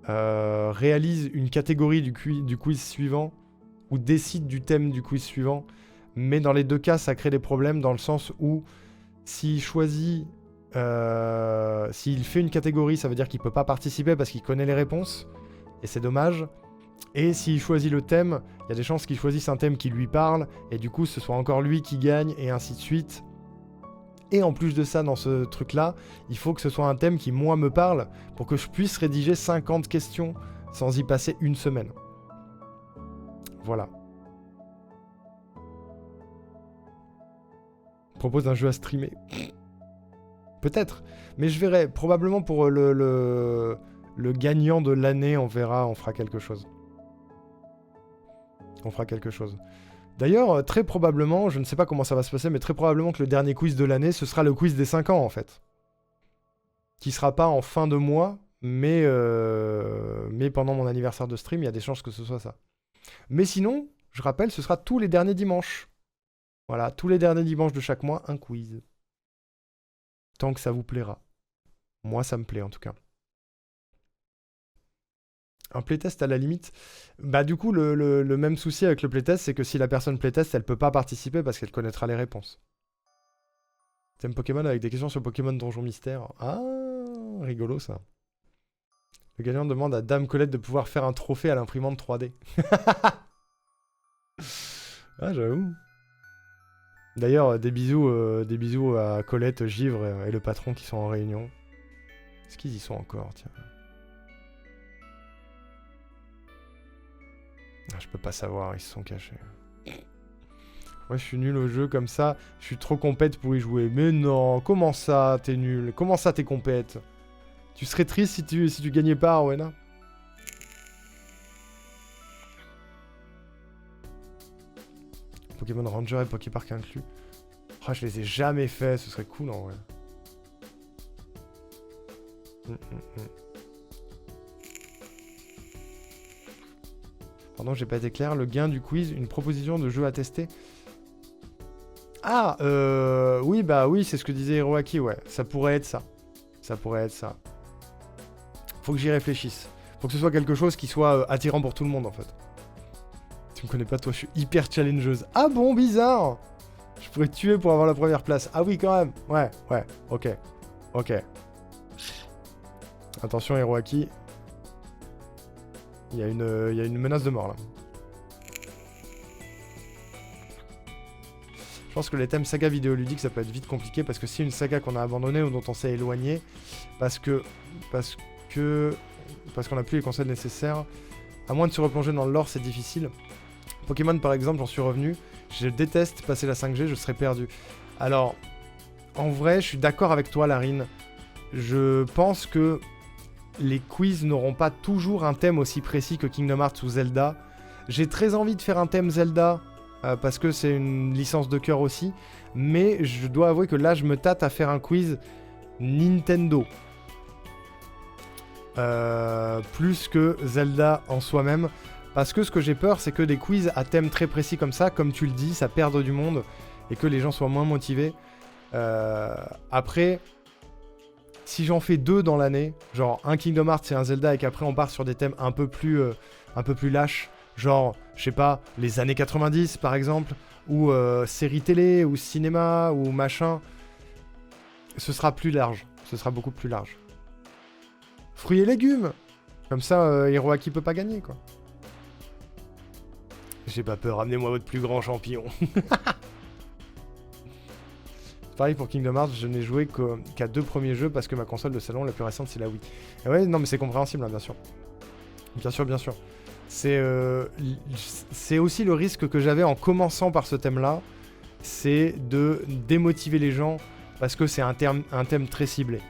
réalise une catégorie du quiz suivant ou décide du thème du quiz suivant. Mais dans les deux cas, ça crée des problèmes dans le sens où s'il choisit... s'il fait une catégorie, ça veut dire qu'il peut pas participer parce qu'il connaît les réponses. Et c'est dommage. Et s'il choisit le thème, il y a des chances qu'il choisisse un thème qui lui parle. Et du coup, ce soit encore lui qui gagne et ainsi de suite. Et en plus de ça, dans ce truc-là, il faut que ce soit un thème qui, moi, me parle pour que je puisse rédiger 50 questions sans y passer une semaine. Voilà. Propose un jeu à streamer. Peut-être. Mais je verrai. Probablement pour le gagnant de l'année, on verra, on fera quelque chose. On fera quelque chose. D'ailleurs, très probablement, je ne sais pas comment ça va se passer, mais très probablement que le dernier quiz de l'année, ce sera le quiz des 5 ans, en fait. Qui sera pas en fin de mois, mais pendant mon anniversaire de stream, il y a des chances que ce soit ça. Mais sinon, je rappelle, ce sera tous les derniers dimanches. Voilà, tous les derniers dimanches de chaque mois, un quiz. Tant que ça vous plaira. Moi, ça me plaît, en tout cas. Un playtest à la limite. Bah du coup, le même souci avec le playtest, c'est que si la personne playtest, elle peut pas participer parce qu'elle connaîtra les réponses. Thème Pokémon avec des questions sur Pokémon Donjon Mystère. Ah, rigolo ça. Le gagnant demande à Dame Colette de pouvoir faire un trophée à l'imprimante 3D. Ah, j'avoue. D'ailleurs, des bisous à Colette, Givre et le patron qui sont en réunion. Est-ce qu'ils y sont encore, tiens? Ah, je peux pas savoir, ils se sont cachés. Moi, je suis nul au jeu comme ça. Je suis trop compète pour y jouer. Mais non, comment ça, t'es nul? Comment ça, t'es compète? Tu serais triste si tu gagnais pas, Rowena? Pokémon Ranger et Poképark inclus. Oh, je les ai jamais fait, ce serait cool en vrai. Pardon, j'ai pas été clair. Le gain du quiz, une proposition de jeu à tester. Ah, oui, bah oui, c'est ce que disait Hiroaki, ouais. Ça pourrait être ça. Ça pourrait être ça. Faut que j'y réfléchisse. Faut que ce soit quelque chose qui soit attirant pour tout le monde, en fait. Tu me connais pas, toi, je suis hyper challengeuse. Ah bon, bizarre. Je pourrais te tuer pour avoir la première place. Ah oui, quand même. Ouais, ok. Ok. Attention, Hiroaki. Il y a une menace de mort, là. Je pense que les thèmes saga vidéoludique, ça peut être vite compliqué parce que si une saga qu'on a abandonnée ou dont on s'est éloigné, parce qu'on n'a plus les conseils nécessaires, à moins de se replonger dans le lore, c'est difficile. Pokémon, par exemple, j'en suis revenu. Je déteste passer la 5G, je serais perdu. Alors, en vrai, je suis d'accord avec toi, Larine. Je pense que les quiz n'auront pas toujours un thème aussi précis que Kingdom Hearts ou Zelda. J'ai très envie de faire un thème Zelda, parce que c'est une licence de cœur aussi. Mais je dois avouer que là, je me tâte à faire un quiz Nintendo. Plus que Zelda en soi-même. Parce que ce que j'ai peur, c'est que des quiz à thème très précis comme ça, comme tu le dis, ça perde du monde et que les gens soient moins motivés. Après, si j'en fais 2 dans l'année, genre un Kingdom Hearts et un Zelda, et qu'après on part sur des thèmes un peu plus lâches, genre, je sais pas, les années 90 par exemple, ou séries télé, ou cinéma, ou machin, ce sera plus large. Ce sera beaucoup plus large. Fruits et légumes! Comme ça, Hiroaki peut pas gagner, quoi. J'ai pas peur, amenez-moi votre plus grand champignon. Pareil pour Kingdom Hearts, je n'ai joué qu'à 2 premiers jeux parce que ma console de salon la plus récente c'est la Wii. Et ouais, non mais c'est compréhensible, hein, bien sûr. Bien sûr, bien sûr. C'est aussi le risque que j'avais en commençant par ce thème-là, c'est de démotiver les gens parce que c'est un thème très ciblé.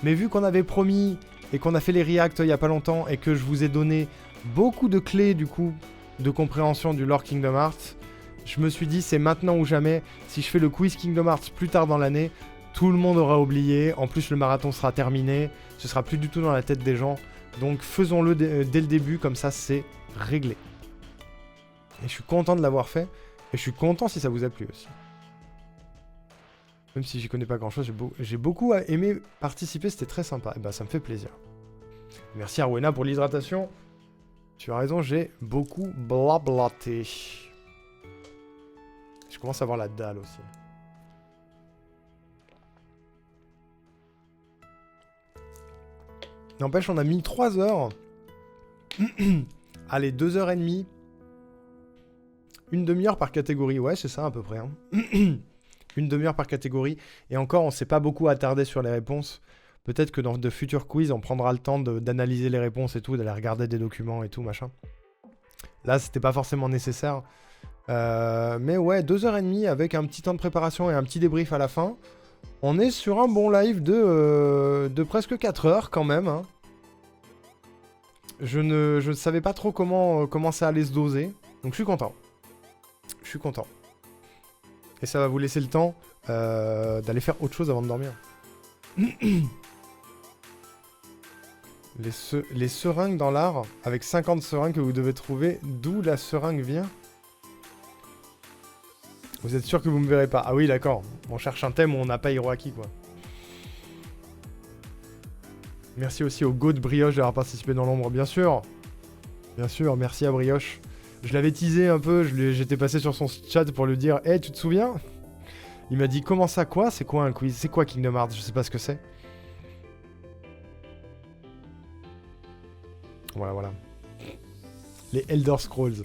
Mais vu qu'on avait promis et qu'on a fait les reacts il y a pas longtemps et que je vous ai donné beaucoup de clés du coup de compréhension du lore Kingdom Hearts, je me suis dit c'est maintenant ou jamais. Si je fais le quiz Kingdom Hearts plus tard dans l'année, tout le monde aura oublié, en plus le marathon sera terminé, ce sera plus du tout dans la tête des gens, donc faisons-le dès le début, comme ça c'est réglé. Et je suis content de l'avoir fait, et je suis content si ça vous a plu aussi. Même si j'y connais pas grand chose, j'ai beaucoup aimé participer, c'était très sympa, et bah ça me fait plaisir. Merci Arwena pour l'hydratation. Tu as raison, j'ai beaucoup blablaté. Je commence à avoir la dalle aussi. N'empêche, on a mis 3 heures. Allez, 2h30. Une demi-heure par catégorie. Ouais, c'est ça à peu près. Hein. Une demi-heure par catégorie. Et encore, on s'est pas beaucoup attardé sur les réponses. Peut-être que dans de futurs quiz, on prendra le temps d'analyser les réponses et tout, d'aller regarder des documents et tout, machin. Là, c'était pas forcément nécessaire. Mais ouais, 2h30 avec un petit temps de préparation et un petit débrief à la fin. On est sur un bon live de presque 4 heures quand même. Hein. Je ne savais pas trop comment ça allait se doser. Donc je suis content. Je suis content. Et ça va vous laisser le temps d'aller faire autre chose avant de dormir. Les seringues dans l'art, avec 50 seringues que vous devez trouver, d'où la seringue vient. Vous êtes sûr que vous me verrez pas? Ah oui, d'accord. On cherche un thème où on n'a pas Hiroaki, quoi. Merci aussi au Go de Brioche d'avoir participé dans l'ombre, bien sûr. Bien sûr, merci à Brioche. Je l'avais teasé un peu, j'étais passé sur son chat pour lui dire « Hey, tu te souviens ?» Il m'a dit « Comment ça, quoi? C'est quoi un quiz? C'est quoi Kingdom Hearts? Je sais pas ce que c'est. » Voilà, voilà. Les Elder Scrolls.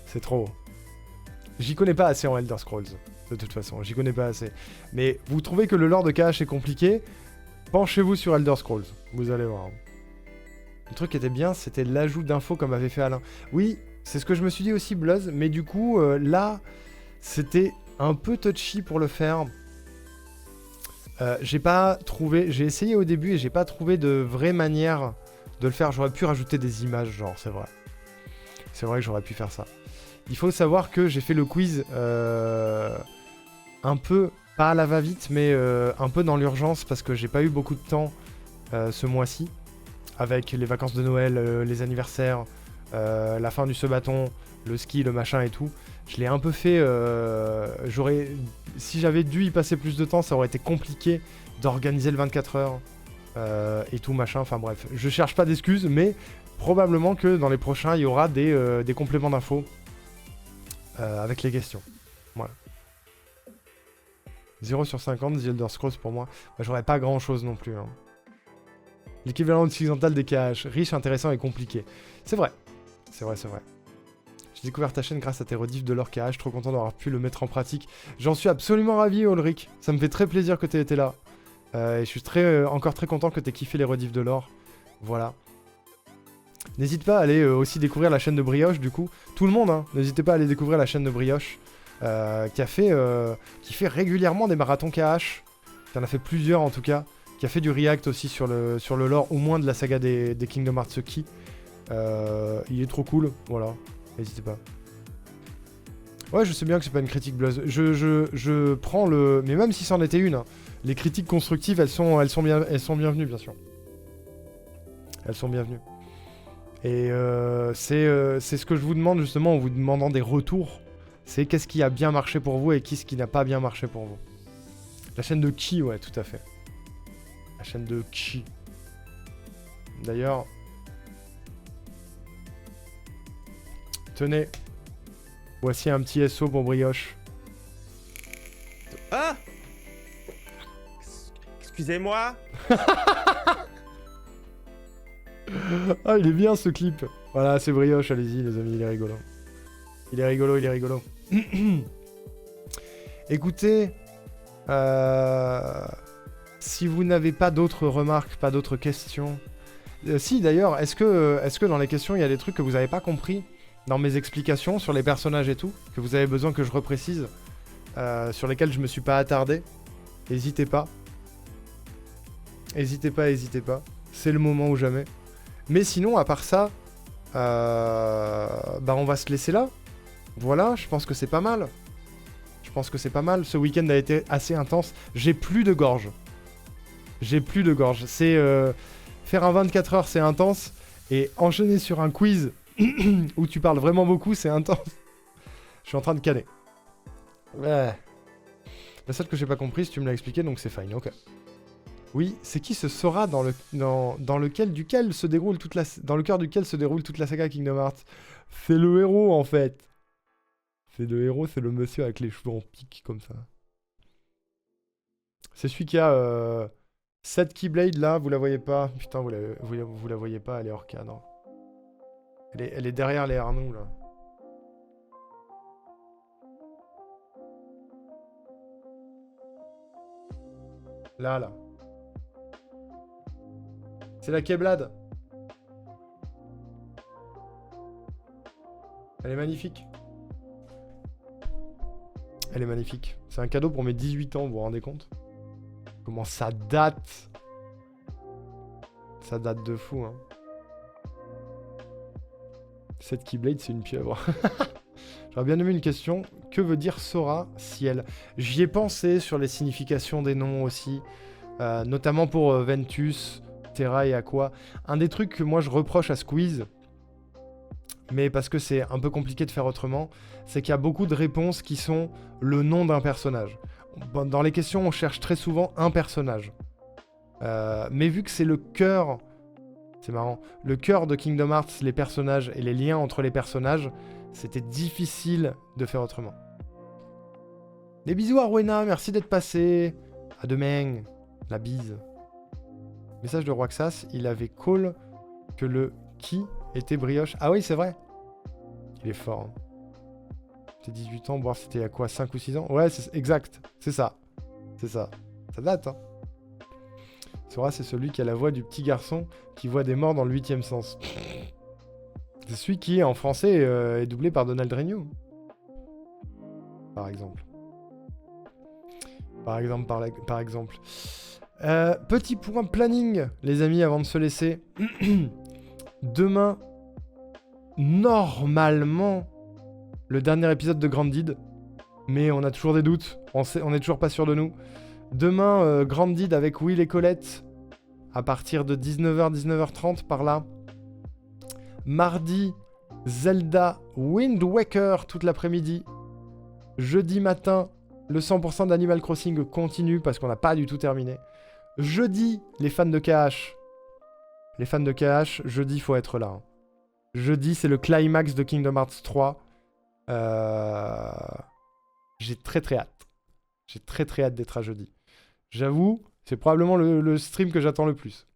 C'est trop. J'y connais pas assez en Elder Scrolls, de toute façon. J'y connais pas assez. Mais vous trouvez que le lore de KH est compliqué? Penchez-vous sur Elder Scrolls. Vous allez voir. Le truc qui était bien, c'était l'ajout d'infos comme avait fait Alain. Oui, C'est ce que je me suis dit aussi, Bluzz. Mais du coup, là, c'était un peu touchy pour le faire. J'ai pas trouvé... J'ai essayé au début et j'ai pas trouvé de vraie manière de le faire. J'aurais pu rajouter des images, genre, c'est vrai. C'est vrai que j'aurais pu faire ça. Il faut savoir que j'ai fait le quiz un peu, pas à la va-vite, mais un peu dans l'urgence parce que j'ai pas eu beaucoup de temps ce mois-ci. Avec les vacances de Noël, les anniversaires, la fin du saut-bâton, le ski, le machin et tout. Je l'ai un peu fait... si j'avais dû y passer plus de temps, ça aurait été compliqué d'organiser le 24 heures et tout machin. Enfin bref, je cherche pas d'excuses, mais probablement que dans les prochains, il y aura des compléments d'infos avec les questions. Voilà. 0 sur 50, The Elder Scrolls pour moi. Bah, j'aurais pas grand chose non plus. Hein. L'équivalent occidental des KH. Riche, intéressant et compliqué. C'est vrai. C'est vrai, c'est vrai. J'ai découvert ta chaîne grâce à tes rediffs de l'or KH. Trop content d'avoir pu le mettre en pratique. J'en suis absolument ravi, Ulrich. Ça me fait très plaisir que tu aies été là. Et je suis encore très content que tu aies kiffé les rediffs de l'or. Voilà. N'hésite pas à aller aussi découvrir la chaîne de Brioche, du coup. Tout le monde, hein. N'hésitez pas à aller découvrir la chaîne de Brioche. Qui fait régulièrement des marathons KH. Qui en a fait plusieurs, en tout cas. Qui a fait du react aussi sur le lore, au moins de la saga des Kingdom Hearts Key. Il est trop cool, voilà. N'hésitez pas. Ouais, je sais bien que c'est pas une critique Bluzz. Je prends le... Mais même si c'en était une, hein, les critiques constructives, elles sont bienvenues, bien sûr. Elles sont bienvenues. Et c'est ce que je vous demande, justement, en vous demandant des retours. C'est qu'est-ce qui a bien marché pour vous et qu'est-ce qui n'a pas bien marché pour vous. La chaîne de Ki, ouais, tout à fait. La chaîne de Ki. D'ailleurs... Tenez. Voici un petit SO pour Brioche. Ah! Excusez-moi. Ah, il est bien ce clip. Voilà, c'est Brioche, allez-y les amis, il est rigolo. Il est rigolo, il est rigolo. Écoutez, si vous n'avez pas d'autres remarques, pas d'autres questions... si d'ailleurs, est-ce que dans les questions, il y a des trucs que vous n'avez pas compris dans mes explications sur les personnages et tout, que vous avez besoin que je reprécise, sur lesquels je me suis pas attardé? N'hésitez pas. N'hésitez pas, n'hésitez pas. C'est le moment ou jamais. Mais sinon, à part ça, bah on va se laisser là. Voilà, je pense que c'est pas mal. Je pense que c'est pas mal. Ce week-end a été assez intense. J'ai plus de gorge. J'ai plus de gorge. C'est... faire un 24 heures, c'est intense. Et enchaîner sur un quiz où tu parles vraiment beaucoup, c'est intense. Je suis en train de caler. Ouais. La seule que j'ai pas compris, si tu me l'as expliqué, donc c'est fine, ok. Oui, c'est qui ce Sora dans le cœur duquel se déroule toute la saga Kingdom Hearts? C'est le héros, en fait. C'est le héros, c'est le monsieur avec les cheveux en pique, comme ça. C'est celui qui a... cette Keyblade là, vous la voyez pas. Putain, vous la voyez pas, elle est hors cadre. Elle est derrière les Arnoux là. Là. C'est la Keyblade. Elle est magnifique. Elle est magnifique. C'est un cadeau pour mes 18 ans, vous vous rendez compte? Comment ça date? Ça date de fou, hein. Cette Keyblade, c'est une pieuvre. J'aurais bien aimé une question. Que veut dire Sora, ciel? J'y ai pensé sur les significations des noms aussi. Notamment pour Ventus, Terra et Aqua. Un des trucs que moi je reproche à Squeeze, mais parce que c'est un peu compliqué de faire autrement, c'est qu'il y a beaucoup de réponses qui sont le nom d'un personnage. Dans les questions, on cherche très souvent un personnage. Mais vu que c'est le cœur... C'est marrant. Le cœur de Kingdom Hearts, les personnages et les liens entre les personnages, c'était difficile de faire autrement. Des bisous à Rowena, merci d'être passé. À demain. La bise. Message de Roxas, il avait call que le qui était Brioche. Ah oui, c'est vrai. Il est fort. Hein. C'était 18 ans, voir c'était à quoi, 5 ou 6 ans? Ouais, c'est exact. C'est ça. C'est ça. Ça date, hein. Sora, c'est celui qui a la voix du petit garçon qui voit des morts dans le 8e sens. C'est celui qui, en français, est doublé par Donald Renew. Par exemple. Par exemple. Petit point planning, les amis, avant de se laisser. Demain, normalement, le dernier épisode de Grounded. Mais on a toujours des doutes. On est toujours pas sûr de nous. Demain, Grounded avec Will et Colette. À partir de 19h, 19h30 par là. Mardi, Zelda Wind Waker toute l'après-midi. Jeudi matin, le 100% d'Animal Crossing continue parce qu'on n'a pas du tout terminé. Jeudi, les fans de KH. Les fans de KH, jeudi, il faut être là. Hein. Jeudi, c'est le climax de Kingdom Hearts 3. J'ai très hâte. J'ai très hâte d'être à jeudi. J'avoue, c'est probablement le stream que j'attends le plus.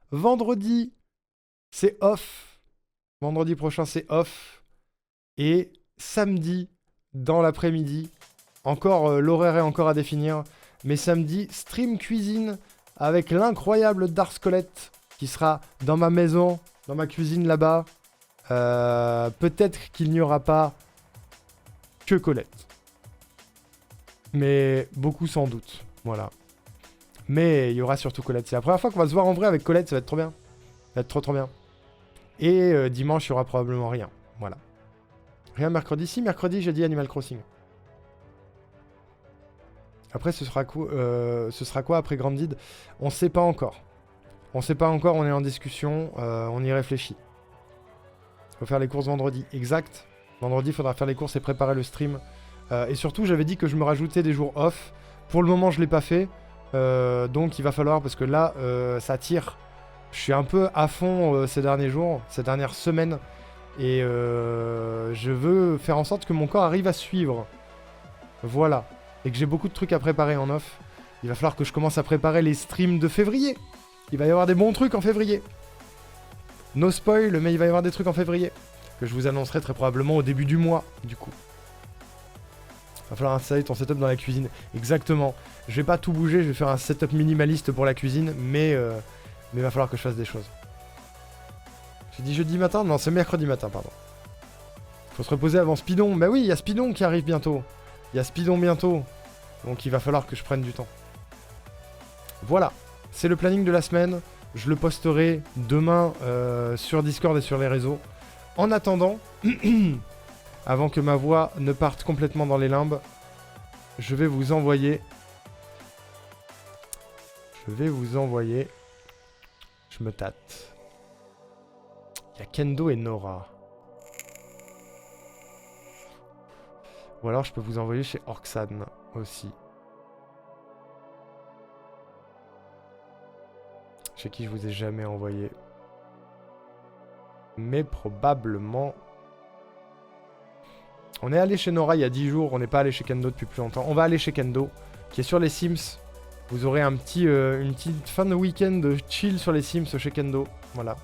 Vendredi, c'est off. Vendredi prochain, c'est off. Et samedi, dans l'après-midi, encore l'horaire est encore à définir, mais samedi, stream cuisine avec l'incroyable Dark Colette qui sera dans ma maison, dans ma cuisine là-bas. Peut-être qu'il n'y aura pas que Colette. Mais beaucoup sans doute. Voilà. Mais il y aura surtout Colette. C'est la première fois qu'on va se voir en vrai avec Colette, ça va être trop bien. Ça va être trop bien. Et dimanche, il y aura probablement rien. Voilà. Rien mercredi. Si, mercredi, j'ai dit Animal Crossing. Après, ce sera quoi après Grounded? On sait pas encore. On sait pas encore, on est en discussion. On y réfléchit. Faut faire les courses vendredi. Exact. Vendredi, il faudra faire les courses et préparer le stream. Et surtout, j'avais dit que je me rajoutais des jours off. Pour le moment, je l'ai pas fait. Donc, il va falloir, parce que là, ça tire. Je suis un peu à fond ces derniers jours, ces dernières semaines. Et je veux faire en sorte que mon corps arrive à suivre. Voilà. Et que j'ai beaucoup de trucs à préparer en off. Il va falloir que je commence à préparer les streams de février. Il va y avoir des bons trucs en février. No spoil, mais il va y avoir des trucs en février. Que je vous annoncerai très probablement au début du mois, du coup. Il va falloir installer ton setup dans la cuisine. Exactement. Je vais pas tout bouger, je vais faire un setup minimaliste pour la cuisine, mais il va falloir que je fasse des choses. J'ai dit jeudi matin? Non, c'est mercredi matin, pardon. Faut se reposer avant Speedon. Bah oui, il y a Speedon qui arrive bientôt. Il y a Speedon bientôt. Donc il va falloir que je prenne du temps. Voilà. C'est le planning de la semaine. Je le posterai demain sur Discord et sur les réseaux. En attendant, avant que ma voix ne parte complètement dans les limbes, je vais vous envoyer... Je me tâte. Il y a Kendo et Nora. Ou alors je peux vous envoyer chez Orxan aussi. Chez qui je vous ai jamais envoyé. Mais probablement... On est allé chez Nora il y a 10 jours, on n'est pas allé chez Kendo depuis plus longtemps. On va aller chez Kendo, qui est sur les Sims. Vous aurez une petite fin de week-end de chill sur les Sims chez Kendo. Voilà.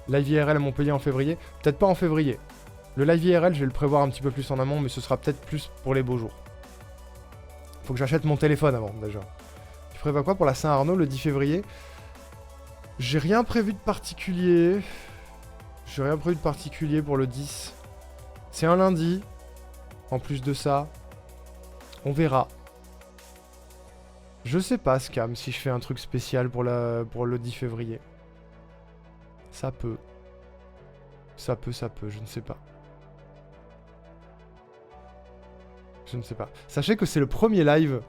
Live IRL à Montpellier en février. Peut-être pas en février. Le live IRL, je vais le prévoir un petit peu plus en amont, mais ce sera peut-être plus pour les beaux jours. Faut que j'achète mon téléphone avant, déjà. Tu prévois quoi pour la Saint-Arnaud le 10 février? J'ai rien prévu de particulier. J'ai rien prévu de particulier pour le 10. C'est un lundi. En plus de ça, on verra. Je sais pas, Scam, si je fais un truc spécial pour le 10 février. Ça peut. Ça peut, je ne sais pas. Je ne sais pas. Sachez que c'est le premier live.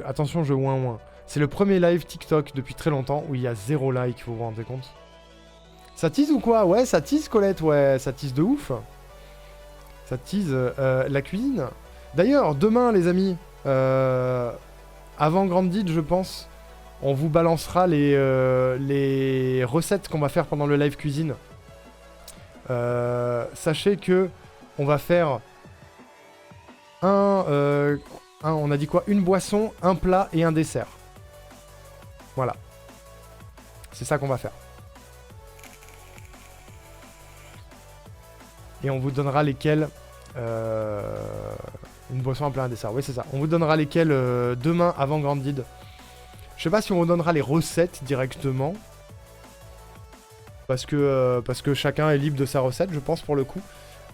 Attention, je ouin. C'est le premier live TikTok depuis très longtemps où il y a 0 like, vous vous rendez compte? Ça tease ou quoi? Ouais, ça tease Colette, ouais, ça tease de ouf. Ça tease la cuisine. D'ailleurs, demain les amis, avant Grounded, je pense, on vous balancera les recettes qu'on va faire pendant le live cuisine. Sachez que on va faire on a dit quoi? Une boisson, un plat et un dessert. Voilà. C'est ça qu'on va faire. Et on vous donnera lesquels... une boisson, un plat, un dessert. Oui, c'est ça. On vous donnera lesquels demain avant Grounded. Je sais pas si on vous donnera les recettes directement. parce que chacun est libre de sa recette, je pense, pour le coup.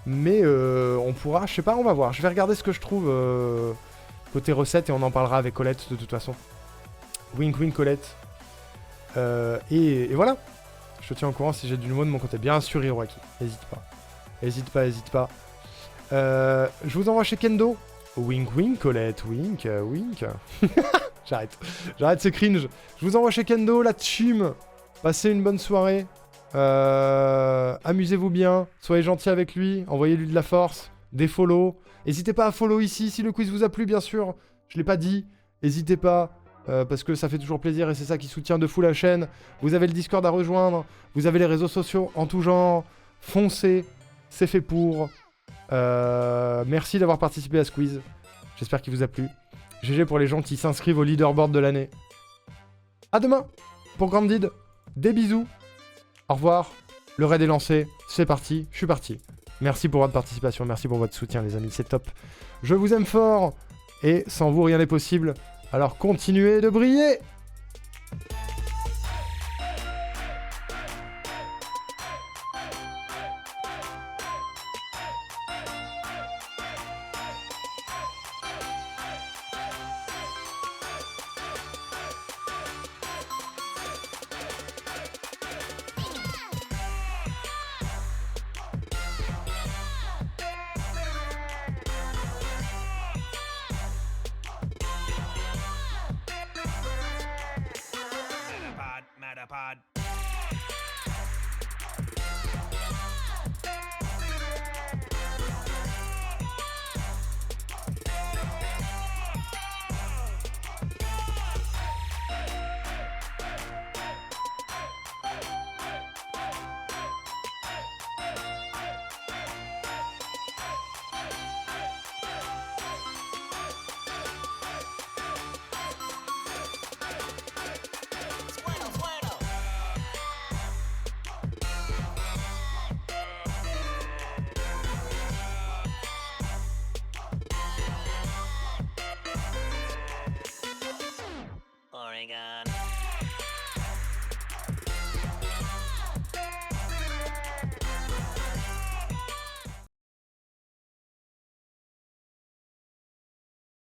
Mais on pourra, je sais pas, on va voir. Je vais regarder ce que je trouve côté recette et on en parlera avec Colette de toute façon. Wink wink Colette. Et voilà. Je te tiens au courant si j'ai du nouveau de mon côté. Bien sûr, Hiroaki. N'hésite pas. N'hésite pas, n'hésite pas. Je vous envoie chez Kendo. Wink wink Colette, wink, wink. J'arrête, c'est cringe. Je vous envoie chez Kendo, la team. Passez une bonne soirée. Amusez-vous bien. Soyez gentils avec lui. Envoyez-lui de la force. Des follow. N'hésitez pas à follow ici si le quiz vous a plu, bien sûr. Je l'ai pas dit. N'hésitez pas. Parce que ça fait toujours plaisir et c'est ça qui soutient de fou la chaîne. Vous avez le Discord à rejoindre. Vous avez les réseaux sociaux en tout genre. Foncez. C'est fait pour. Merci d'avoir participé à ce quiz. J'espère qu'il vous a plu. GG pour les gens qui s'inscrivent au leaderboard de l'année. À demain pour Grandid. Des bisous. Au revoir. Le raid est lancé. C'est parti. Je suis parti. Merci pour votre participation. Merci pour votre soutien, les amis. C'est top. Je vous aime fort. Et sans vous, rien n'est possible. Alors continuez de briller. Metapod. Oregon.